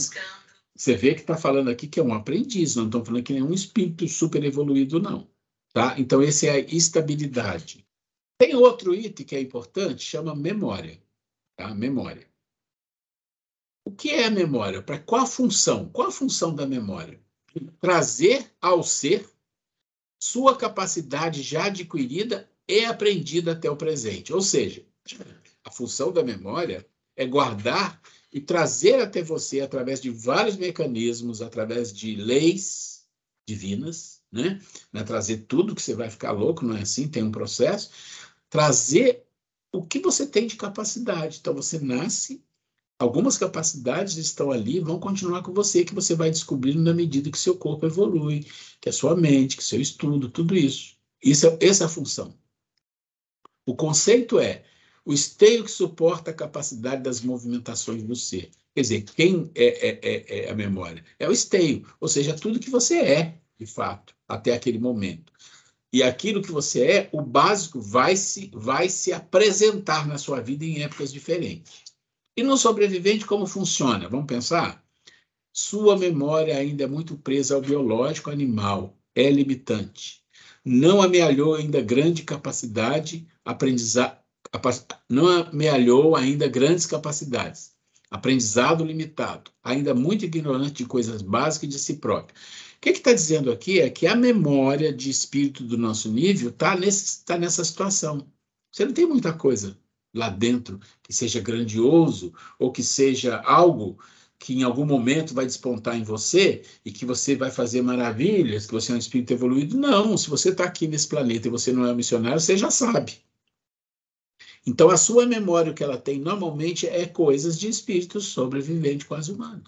você vê que está falando aqui que é um aprendiz, não estamos falando que é um espírito super evoluído, não. Tá? Então, esse é a estabilidade. Tem outro item que é importante, chama memória. Tá? Memória. O que é a memória? Para qual a função? Qual a função da memória? Trazer ao ser sua capacidade já adquirida e aprendida até o presente. Ou seja, a função da memória é guardar e trazer até você, através de vários mecanismos, através de leis divinas, né? Não é trazer tudo que você vai ficar louco, não é assim, tem um processo. Trazer o que você tem de capacidade. Então, você nasce, algumas capacidades estão ali, vão continuar com você, que você vai descobrindo na medida que seu corpo evolui, que a sua mente, que seu estudo, tudo isso. Essa é a função. O conceito é o esteio que suporta a capacidade das movimentações do ser. Quer dizer, quem é a memória? É o esteio, ou seja, tudo que você é, de fato, até aquele momento. E aquilo que você é, o básico, vai se apresentar na sua vida em épocas diferentes. E no sobrevivente, como funciona? Vamos pensar? Sua memória ainda é muito presa ao biológico animal, é limitante. Não amealhou ainda grande capacidade não amealhou ainda grandes capacidades. Aprendizado limitado, ainda muito ignorante de coisas básicas de si próprio. O que está dizendo aqui é que a memória de espírito do nosso nível está nessa situação. Você não tem muita coisa lá dentro que seja grandioso ou que seja algo que em algum momento vai despontar em você e que você vai fazer maravilhas, que você é um espírito evoluído. Não, se você está aqui nesse planeta e você não é um missionário, você já sabe. Então, a sua memória, o que ela tem normalmente é coisas de espírito sobrevivente quase humano.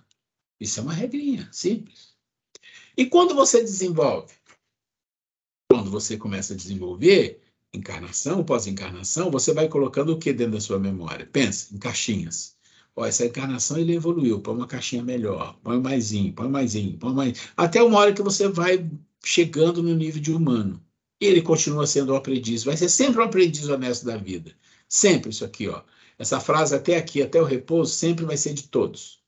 Isso é uma regrinha simples. E quando você desenvolve? Quando você começa a desenvolver encarnação, pós-encarnação, você vai colocando o que dentro da sua memória? Pensa em caixinhas. Ó, essa encarnação ele evoluiu, põe uma caixinha melhor, põe maisinho, põe maisinho, põe mais. Até uma hora que você vai chegando no nível de humano. E ele continua sendo um aprendiz, vai ser sempre um aprendiz honesto da vida. Sempre isso aqui, ó. Essa frase até aqui, até o repouso, sempre vai ser de todos.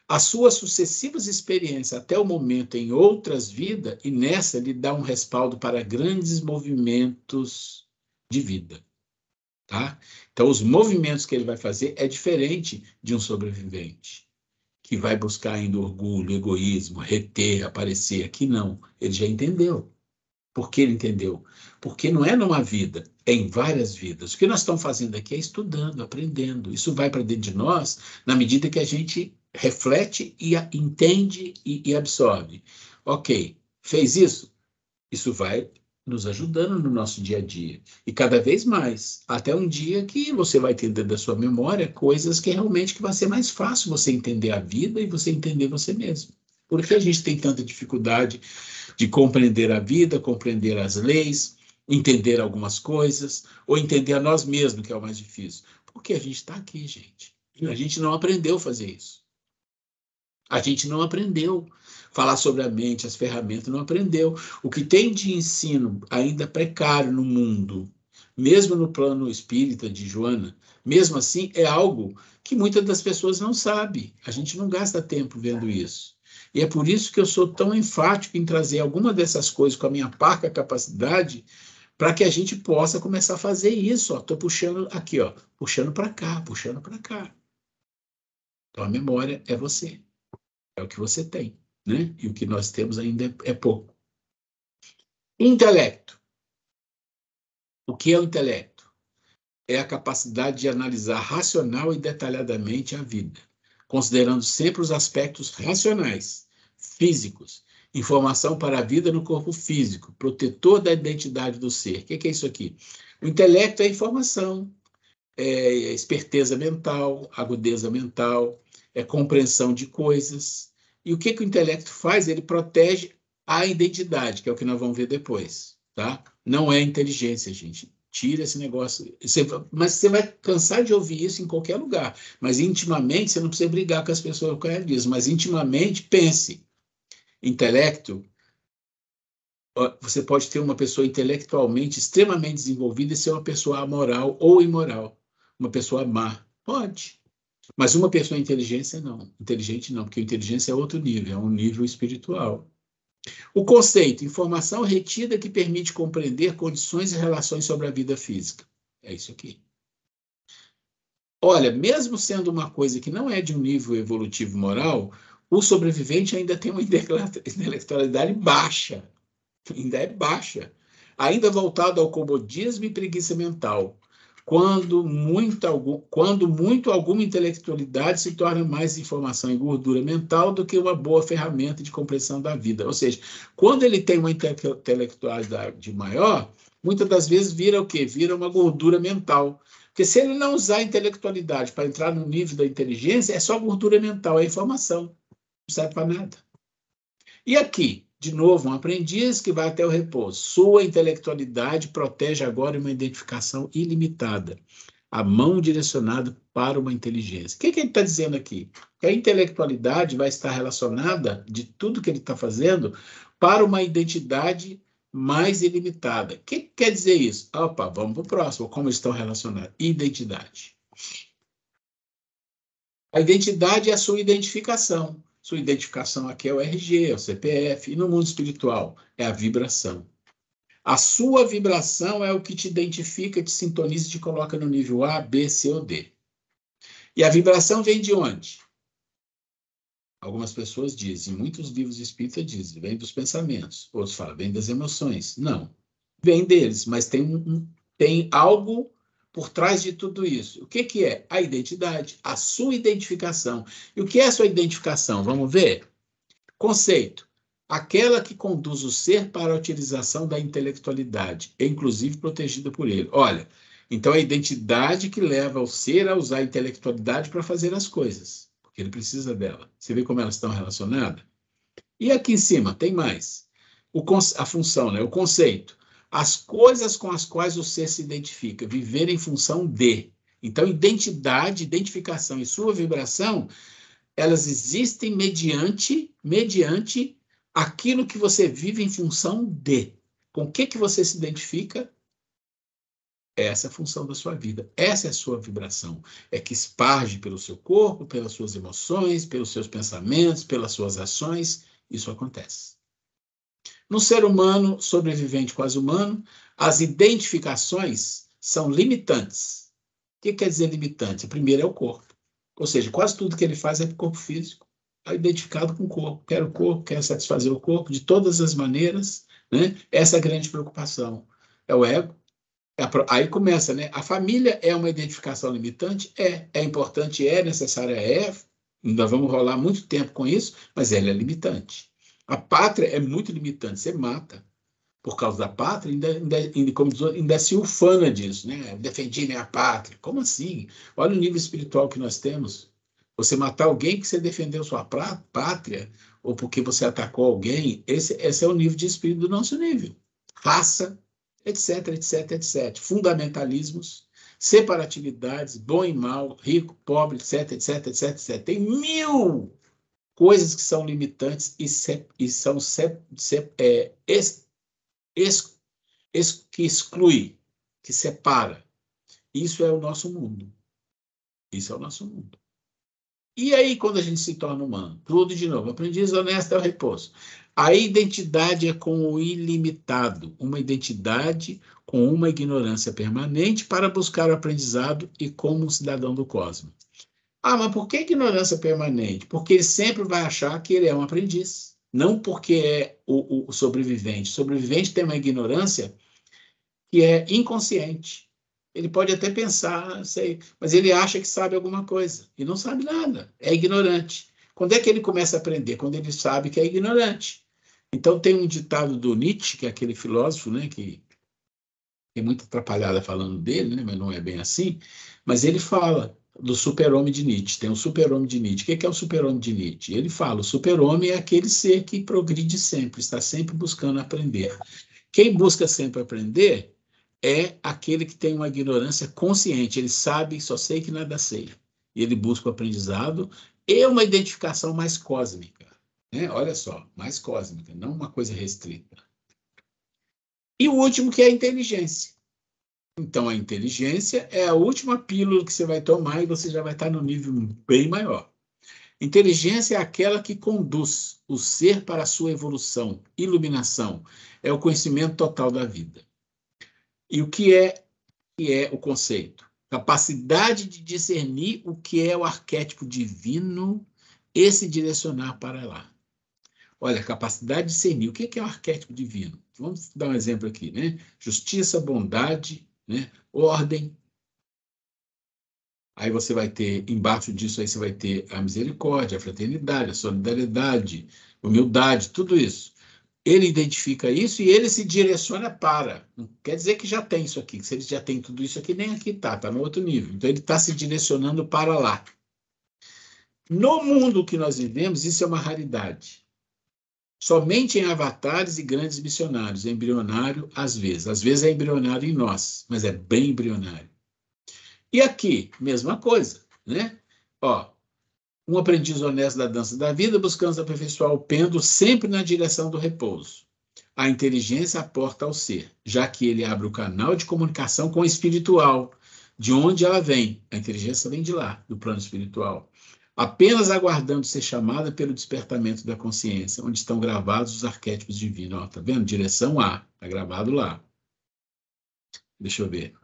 As suas sucessivas experiências até o momento em outras vidas, e nessa lhe dá um respaldo para grandes movimentos de vida. Tá? Então, os movimentos que ele vai fazer é diferente de um sobrevivente, que vai buscar ainda orgulho, egoísmo, reter, aparecer. Aqui não, ele já entendeu. Por que ele entendeu? Porque não é numa vida, é em várias vidas. O que nós estamos fazendo aqui é estudando, aprendendo. Isso vai para dentro de nós na medida que a gente reflete e entende e absorve. Ok, fez isso? Isso vai nos ajudando no nosso dia a dia. E cada vez mais, até um dia que você vai ter dentro da sua memória coisas que realmente que vai ser mais fácil você entender a vida e você entender você mesmo. Por que a gente tem tanta dificuldade de compreender a vida, compreender as leis, entender algumas coisas, ou entender a nós mesmos, que é o mais difícil? Porque a gente está aqui, gente. A gente não aprendeu a fazer isso. A gente não aprendeu falar sobre a mente, as ferramentas, não aprendeu. O que tem de ensino ainda precário no mundo, mesmo no plano espírita de Joana, mesmo assim, é algo que muitas das pessoas não sabem. A gente não gasta tempo vendo isso. E é por isso que eu sou tão enfático em trazer alguma dessas coisas com a minha parca capacidade, para que a gente possa começar a fazer isso. Estou puxando aqui, ó, puxando para cá, puxando para cá. Então, a memória é você. É o que você tem, né? E o que nós temos ainda é pouco. Intelecto. O que é o intelecto? É a capacidade de analisar racional e detalhadamente a vida, considerando sempre os aspectos racionais, físicos, informação para a vida no corpo físico, protetor da identidade do ser. O que é isso aqui? O intelecto é informação, é esperteza mental, agudeza mental, é compreensão de coisas. E o que o intelecto faz? Ele protege a identidade, que é o que nós vamos ver depois, tá? Não é inteligência, gente. Tira esse negócio. Mas você vai cansar de ouvir isso em qualquer lugar. Mas intimamente, você não precisa brigar com as pessoas por causa disso. Mas intimamente, pense. Intelecto, você pode ter uma pessoa intelectualmente extremamente desenvolvida e ser uma pessoa amoral ou imoral. Uma pessoa má. Pode. Mas uma pessoa inteligente não, porque a inteligência é outro nível, é um nível espiritual. O conceito, informação retida que permite compreender condições e relações sobre a vida física. É isso aqui. Olha, mesmo sendo uma coisa que não é de um nível evolutivo moral, o sobrevivente ainda tem uma intelectualidade baixa. Ainda é baixa. Ainda voltado ao comodismo e preguiça mental. Quando muito alguma intelectualidade se torna mais informação e gordura mental do que uma boa ferramenta de compreensão da vida. Ou seja, quando ele tem uma intelectualidade maior, muitas das vezes vira o quê? Vira uma gordura mental. Porque se ele não usar a intelectualidade para entrar no nível da inteligência, é só gordura mental, é informação. Não serve para nada. E aqui, de novo, um aprendiz que vai até o repouso. Sua intelectualidade protege agora uma identificação ilimitada. A mão direcionada para uma inteligência. O que ele está dizendo aqui? Que a intelectualidade vai estar relacionada, de tudo que ele está fazendo, para uma identidade mais ilimitada. O que quer dizer isso? Opa, vamos para o próximo. Como estão relacionados? Identidade. A identidade é a sua identificação. Sua identificação aqui é o RG, é o CPF, e no mundo espiritual é a vibração. A sua vibração é o que te identifica, te sintoniza e te coloca no nível A, B, C ou D. E a vibração vem de onde? Algumas pessoas dizem, muitos livros espíritas dizem, vem dos pensamentos. Outros falam, vem das emoções. Não, vem deles, mas tem algo por trás de tudo isso. O que é? A identidade, a sua identificação. E o que é a sua identificação? Vamos ver? Conceito. Aquela que conduz o ser para a utilização da intelectualidade, inclusive protegida por ele. Olha, então é a identidade que leva o ser a usar a intelectualidade para fazer as coisas, porque ele precisa dela. Você vê como elas estão relacionadas? E aqui em cima, tem mais. A função, né? O conceito. As coisas com as quais o ser se identifica, viver em função de. Então, identidade, identificação e sua vibração, elas existem mediante aquilo que você vive em função de. Com o que você se identifica? Essa é a função da sua vida. Essa é a sua vibração. É que esparge pelo seu corpo, pelas suas emoções, pelos seus pensamentos, pelas suas ações. Isso acontece. No ser humano, sobrevivente quase humano, as identificações são limitantes. O que quer dizer limitante? A primeira é o corpo. Ou seja, quase tudo que ele faz é para o corpo físico. É identificado com o corpo. Quero o corpo, quero satisfazer o corpo de todas as maneiras. Né? Essa é a grande preocupação. É o ego. Aí começa, né? A família é uma identificação limitante? É importante, é necessária, ainda vamos rolar muito tempo com isso, mas ela é limitante. A pátria é muito limitante, você mata. Por causa da pátria, ainda se ufana disso, né? Defendi minha pátria. Como assim? Olha o nível espiritual que nós temos. Você matar alguém porque você defendeu sua pátria, ou porque você atacou alguém, esse é o nível de espírito do nosso nível. Raça, etc, etc, etc. Fundamentalismos, separatividades, bom e mal, rico, pobre, etc, etc, etc, etc. Tem 1000 coisas que são limitantes e são que exclui, que separa. Isso é o nosso mundo. Isso é o nosso mundo. E aí, quando a gente se torna humano? Tudo de novo. Aprendiz honesto é o repouso. A identidade é com o ilimitado, uma identidade com uma ignorância permanente para buscar o aprendizado e como um cidadão do cosmos. Ah, mas por que ignorância permanente? Porque ele sempre vai achar que ele é um aprendiz, não porque é o sobrevivente. O sobrevivente tem uma ignorância que é inconsciente. Ele pode até pensar, sei, mas ele acha que sabe alguma coisa e não sabe nada, é ignorante. Quando é que ele começa a aprender? Quando ele sabe que é ignorante. Então tem um ditado do Nietzsche, que é aquele filósofo, né, que tem muita atrapalhada falando dele, né, mas não é bem assim, mas ele fala do super-homem de Nietzsche. Tem o super-homem de Nietzsche. O que é o super-homem de Nietzsche? Ele fala, o super-homem é aquele ser que progride sempre, está sempre buscando aprender. Quem busca sempre aprender é aquele que tem uma ignorância consciente. Ele sabe, só sei que nada sei. E ele busca o aprendizado e uma identificação mais cósmica. Né? Olha só, mais cósmica, não uma coisa restrita. E o último, que é a inteligência. Então, a inteligência é a última pílula que você vai tomar e você já vai estar no nível bem maior. Inteligência é aquela que conduz o ser para a sua evolução, iluminação. É o conhecimento total da vida. E o que é o conceito? Capacidade de discernir o que é o arquétipo divino e se direcionar para lá. Olha, capacidade de discernir. O que é o arquétipo divino? Vamos dar um exemplo aqui, né? Justiça, bondade, né? Ordem. Aí você vai ter, embaixo disso, aí você vai ter a misericórdia, a fraternidade, a solidariedade, humildade, tudo isso. Ele identifica isso e ele se direciona para. Não quer dizer que já tem isso aqui, que se ele já tem tudo isso aqui, nem aqui está no outro nível. Então ele está se direcionando para lá. No mundo que nós vivemos, isso é uma raridade. Somente em avatares e grandes missionários, embrionário às vezes é embrionário em nós, mas é bem embrionário. E aqui, mesma coisa, né? Ó, um aprendiz honesto da dança da vida, buscando aperfeiçoar o pêndulo sempre na direção do repouso. A inteligência aporta ao ser, já que ele abre o canal de comunicação com o espiritual, de onde ela vem. A inteligência vem de lá, do plano espiritual. apenas aguardando ser chamada pelo despertamento da consciência, onde estão gravados os arquétipos divinos. Ó, tá vendo? Direção A, tá gravado lá. Deixa eu ver.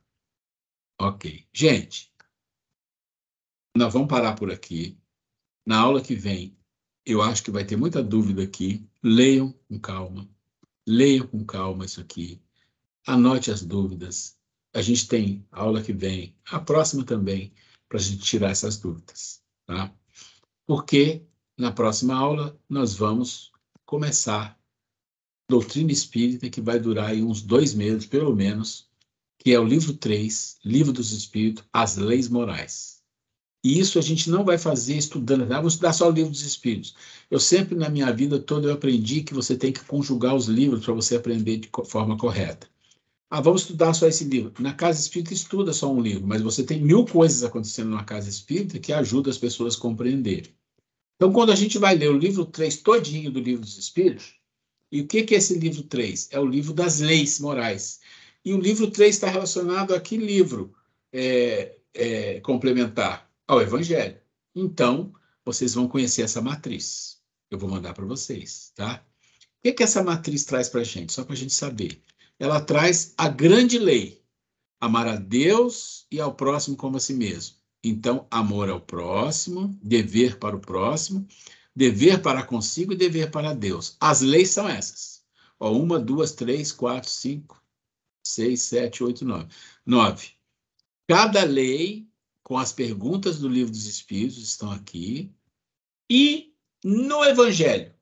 Ok. Gente, nós vamos parar por aqui. Na aula que vem, eu acho que vai ter muita dúvida aqui. Leiam com calma. Leiam com calma isso aqui. Anote as dúvidas. A gente tem a aula que vem, a próxima também, para a gente tirar essas dúvidas, tá? Porque na próxima aula nós vamos começar Doutrina Espírita, que vai durar aí uns 2 meses, pelo menos, que é o livro 3, Livro dos Espíritos, As Leis Morais. E isso a gente não vai fazer estudando, vamos estudar só o Livro dos Espíritos. Eu sempre, na minha vida toda, eu aprendi que você tem que conjugar os livros para você aprender de forma correta. Ah, vamos estudar só esse livro. Na Casa Espírita, estuda só um livro, mas você tem 1000 coisas acontecendo na Casa Espírita que ajudam as pessoas a compreenderem. Então, quando a gente vai ler o livro 3 todinho do Livro dos Espíritos, e o que é esse livro 3? É o livro das leis morais. E o livro 3 está relacionado a que livro complementar? Ao Evangelho. Então, vocês vão conhecer essa matriz. Eu vou mandar para vocês, tá? O que essa matriz traz para a gente? Só para a gente saber. Ela traz a grande lei. Amar a Deus e ao próximo como a si mesmo. Então, amor ao próximo, dever para o próximo, dever para consigo e dever para Deus. As leis são essas. Ó, 1, 2, 3, 4, 5, 6, 7, 8, 9. 9. Cada lei, com as perguntas do Livro dos Espíritos, estão aqui. E no Evangelho,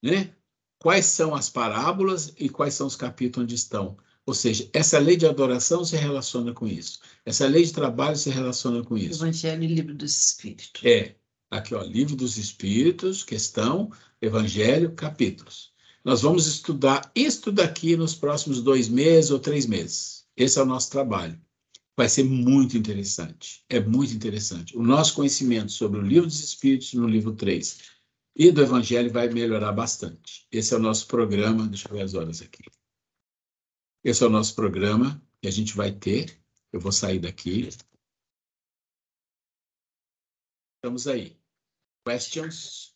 né? Quais são as parábolas e quais são os capítulos onde estão? Ou seja, essa lei de adoração se relaciona com isso. Essa lei de trabalho se relaciona com isso. Evangelho e Livro dos Espíritos. Aqui, ó, Livro dos Espíritos, questão, Evangelho, capítulos. Nós vamos estudar isso daqui nos próximos 2 meses ou 3 meses. Esse é o nosso trabalho. Vai ser muito interessante. É muito interessante. O nosso conhecimento sobre o Livro dos Espíritos no livro 3 e do Evangelho vai melhorar bastante. Esse é o nosso programa. Deixa eu ver as horas aqui. Esse é o nosso programa que a gente vai ter. Eu vou sair daqui. Estamos aí. Questions?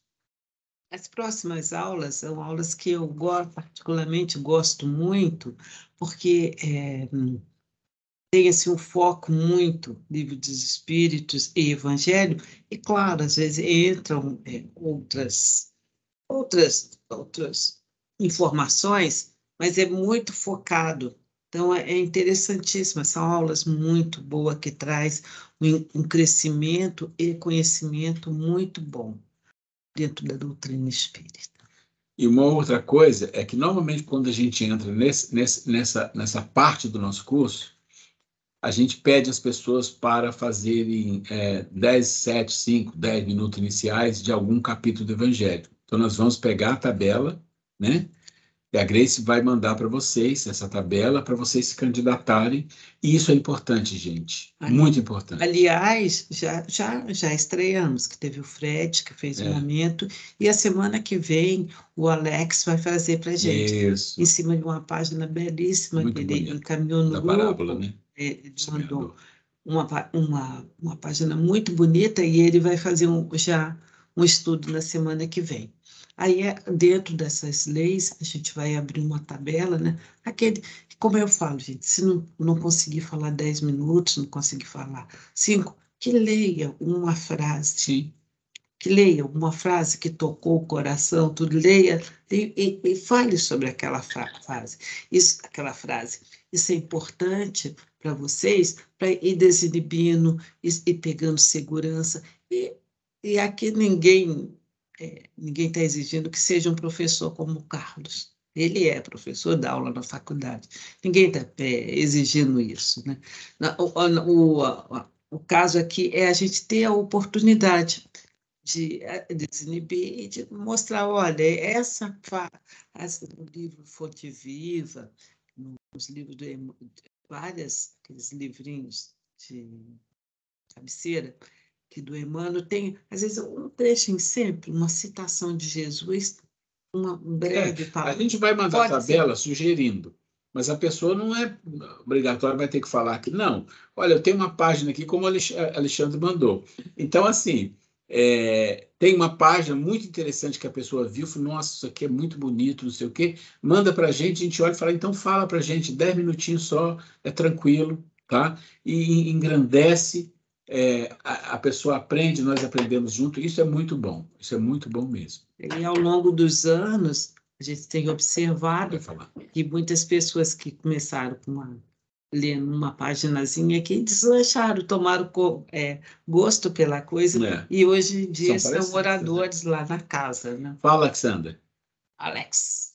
As próximas aulas são aulas que eu particularmente gosto muito, porque tem assim, um foco muito Livro dos Espíritos e Evangelho, e claro, às vezes entram outras informações, mas é muito focado. Então, é interessantíssimo, são aulas muito boas que traz um crescimento e conhecimento muito bom dentro da doutrina espírita. E uma outra coisa é que, normalmente, quando a gente entra nessa parte do nosso curso, a gente pede às pessoas para fazerem 10, 7, 5, 10 minutos iniciais de algum capítulo do Evangelho. Então, nós vamos pegar a tabela, né? E a Grace vai mandar para vocês essa tabela para vocês se candidatarem. E isso é importante, gente. Muito importante. Aliás, já estreamos, que teve o Fred, que fez um momento, e a semana que vem o Alex vai fazer para a gente. Isso. Em cima de uma página belíssima muito que ele bonito. encaminhou no da grupo. Parábola, né? Ele mandou uma página muito bonita e ele vai fazer já um estudo na semana que vem. Aí, dentro dessas leis, a gente vai abrir uma tabela, né? Como eu falo, gente, se não conseguir falar 10 minutos, não conseguir falar 5, que leia uma frase. Sim. Que leia uma frase que tocou o coração, tudo, leia e fale sobre aquela frase. Aquela frase. Isso é importante para vocês, para ir desinibindo e pegando segurança. E aqui ninguém está exigindo que seja um professor como o Carlos. Ele é professor, dá aula na faculdade. Ninguém está exigindo isso, né? O caso aqui é a gente ter a oportunidade de desinibir e de mostrar, olha, no livro Fonte Viva, nos livros aqueles livrinhos de cabeceira, que do Emmanuel tem, às vezes, um trecho sempre, uma citação de Jesus, um breve palavra. A gente vai mandar a tabela sugerindo, mas a pessoa não é obrigatória, vai ter que falar que não. Olha, eu tenho uma página aqui, como o Alexandre mandou. Então, assim, Tem uma página muito interessante que a pessoa viu, falou, nossa, isso aqui é muito bonito, não sei o quê, manda para a gente olha e fala, então fala para a gente, 10 minutinhos só, é tranquilo, tá? E engrandece, a pessoa aprende, nós aprendemos junto, isso é muito bom mesmo. E ao longo dos anos, a gente tem observado que muitas pessoas que começaram lendo uma paginazinha que deslancharam, tomaram gosto pela coisa, e hoje em dia são oradores lá na casa, né? Fala, Alexander. Alex.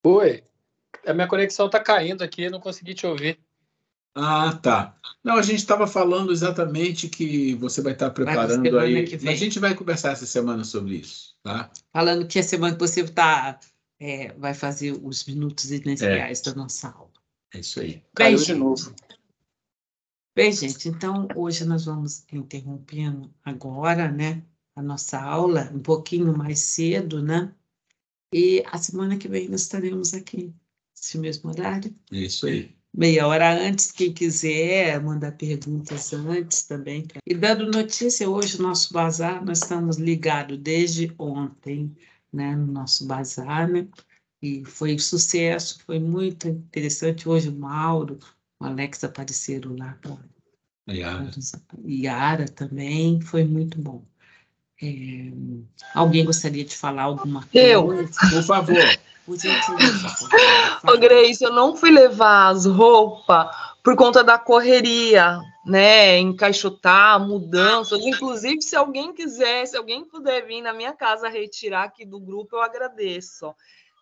Oi, a minha conexão está caindo aqui, não consegui te ouvir. Ah, tá. Não, a gente estava falando exatamente que você vai estar preparando aí. A gente vai conversar essa semana sobre isso, tá? Falando que a semana que você vai fazer os minutos iniciais da nossa aula. É isso aí. Caiu de novo. Bem, gente, então hoje nós vamos interrompendo agora, né, a nossa aula um pouquinho mais cedo, né? E a semana que vem nós estaremos aqui, nesse mesmo horário. É isso aí. Meia hora antes, quem quiser mandar perguntas antes também. E dando notícia, hoje o nosso bazar, nós estamos ligados desde ontem, né, no nosso bazar, né? E foi um sucesso, foi muito interessante. Hoje o Mauro, o Alex apareceram lá. Yara também, foi muito bom. Alguém gostaria de falar alguma coisa? Por favor. Ô, Grace, eu não fui levar as roupas por conta da correria, né? Encaixotar, mudanças. Inclusive, se alguém quiser, se alguém puder vir na minha casa retirar aqui do grupo, eu agradeço.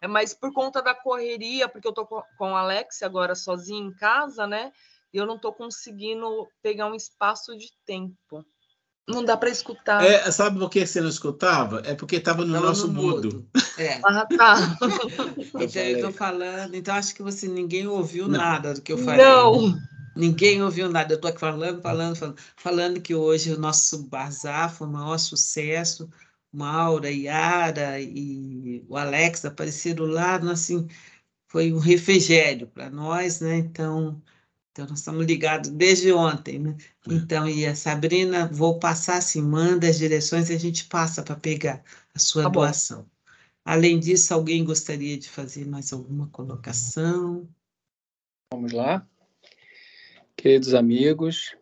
Mas por conta da correria, porque eu tô com o Alex agora sozinho em casa, né? E eu não tô conseguindo pegar um espaço de tempo. Não dá para escutar. Sabe por que você não escutava? É porque estava no nosso mudo. Ah, tá. Então eu estou falando, então acho que ninguém ouviu nada do que eu falei. Não. Ninguém ouviu nada. Eu estou aqui falando que hoje o nosso bazar foi o maior sucesso. Maura, Yara e o Alex apareceram lá, assim, foi um refrigério para nós, né? Então nós estamos ligados desde ontem, né? Então, e a Sabrina, vou passar assim, manda as direções e a gente passa para pegar a sua doação. Além disso, alguém gostaria de fazer mais alguma colocação? Vamos lá. Queridos amigos,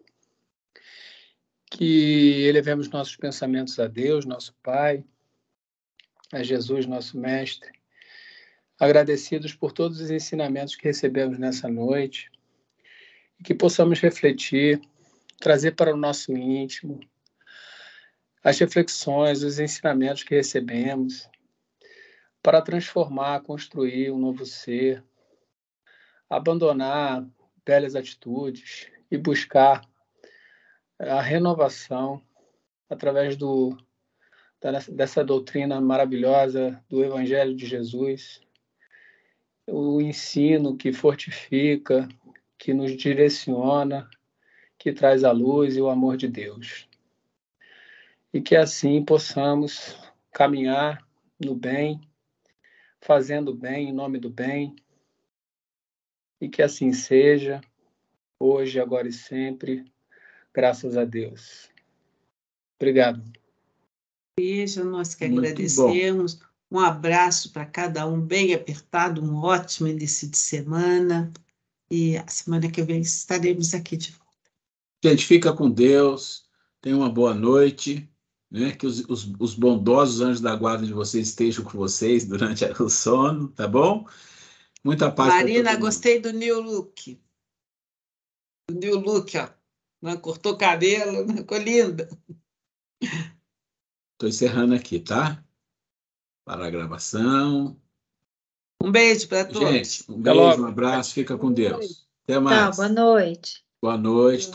que elevemos nossos pensamentos a Deus, nosso Pai, a Jesus, nosso Mestre, agradecidos por todos os ensinamentos que recebemos nessa noite, e que possamos refletir, trazer para o nosso íntimo as reflexões, os ensinamentos que recebemos, para transformar, construir um novo ser, abandonar velhas atitudes e buscar a renovação através dessa doutrina maravilhosa do Evangelho de Jesus, o ensino que fortifica, que nos direciona, que traz a luz e o amor de Deus. E que assim possamos caminhar no bem, fazendo bem em nome do bem, e que assim seja, hoje, agora e sempre, graças a Deus. Obrigado. Beijo, nós que agradecemos. Bom. Um abraço para cada um, bem apertado, um ótimo início de semana. E a semana que vem estaremos aqui de volta. Gente, fica com Deus, tenha uma boa noite, né? Que os bondosos anjos da guarda de vocês estejam com vocês durante o sono, tá bom? Muita paz. Marina, gostei do new look. O new look, ó. Não cortou cabelo, ficou linda. Estou encerrando aqui, tá? Para a gravação. Um beijo para todos. Gente, um beijo, um abraço, fica com Deus. Até mais. Tá, boa noite. Boa noite.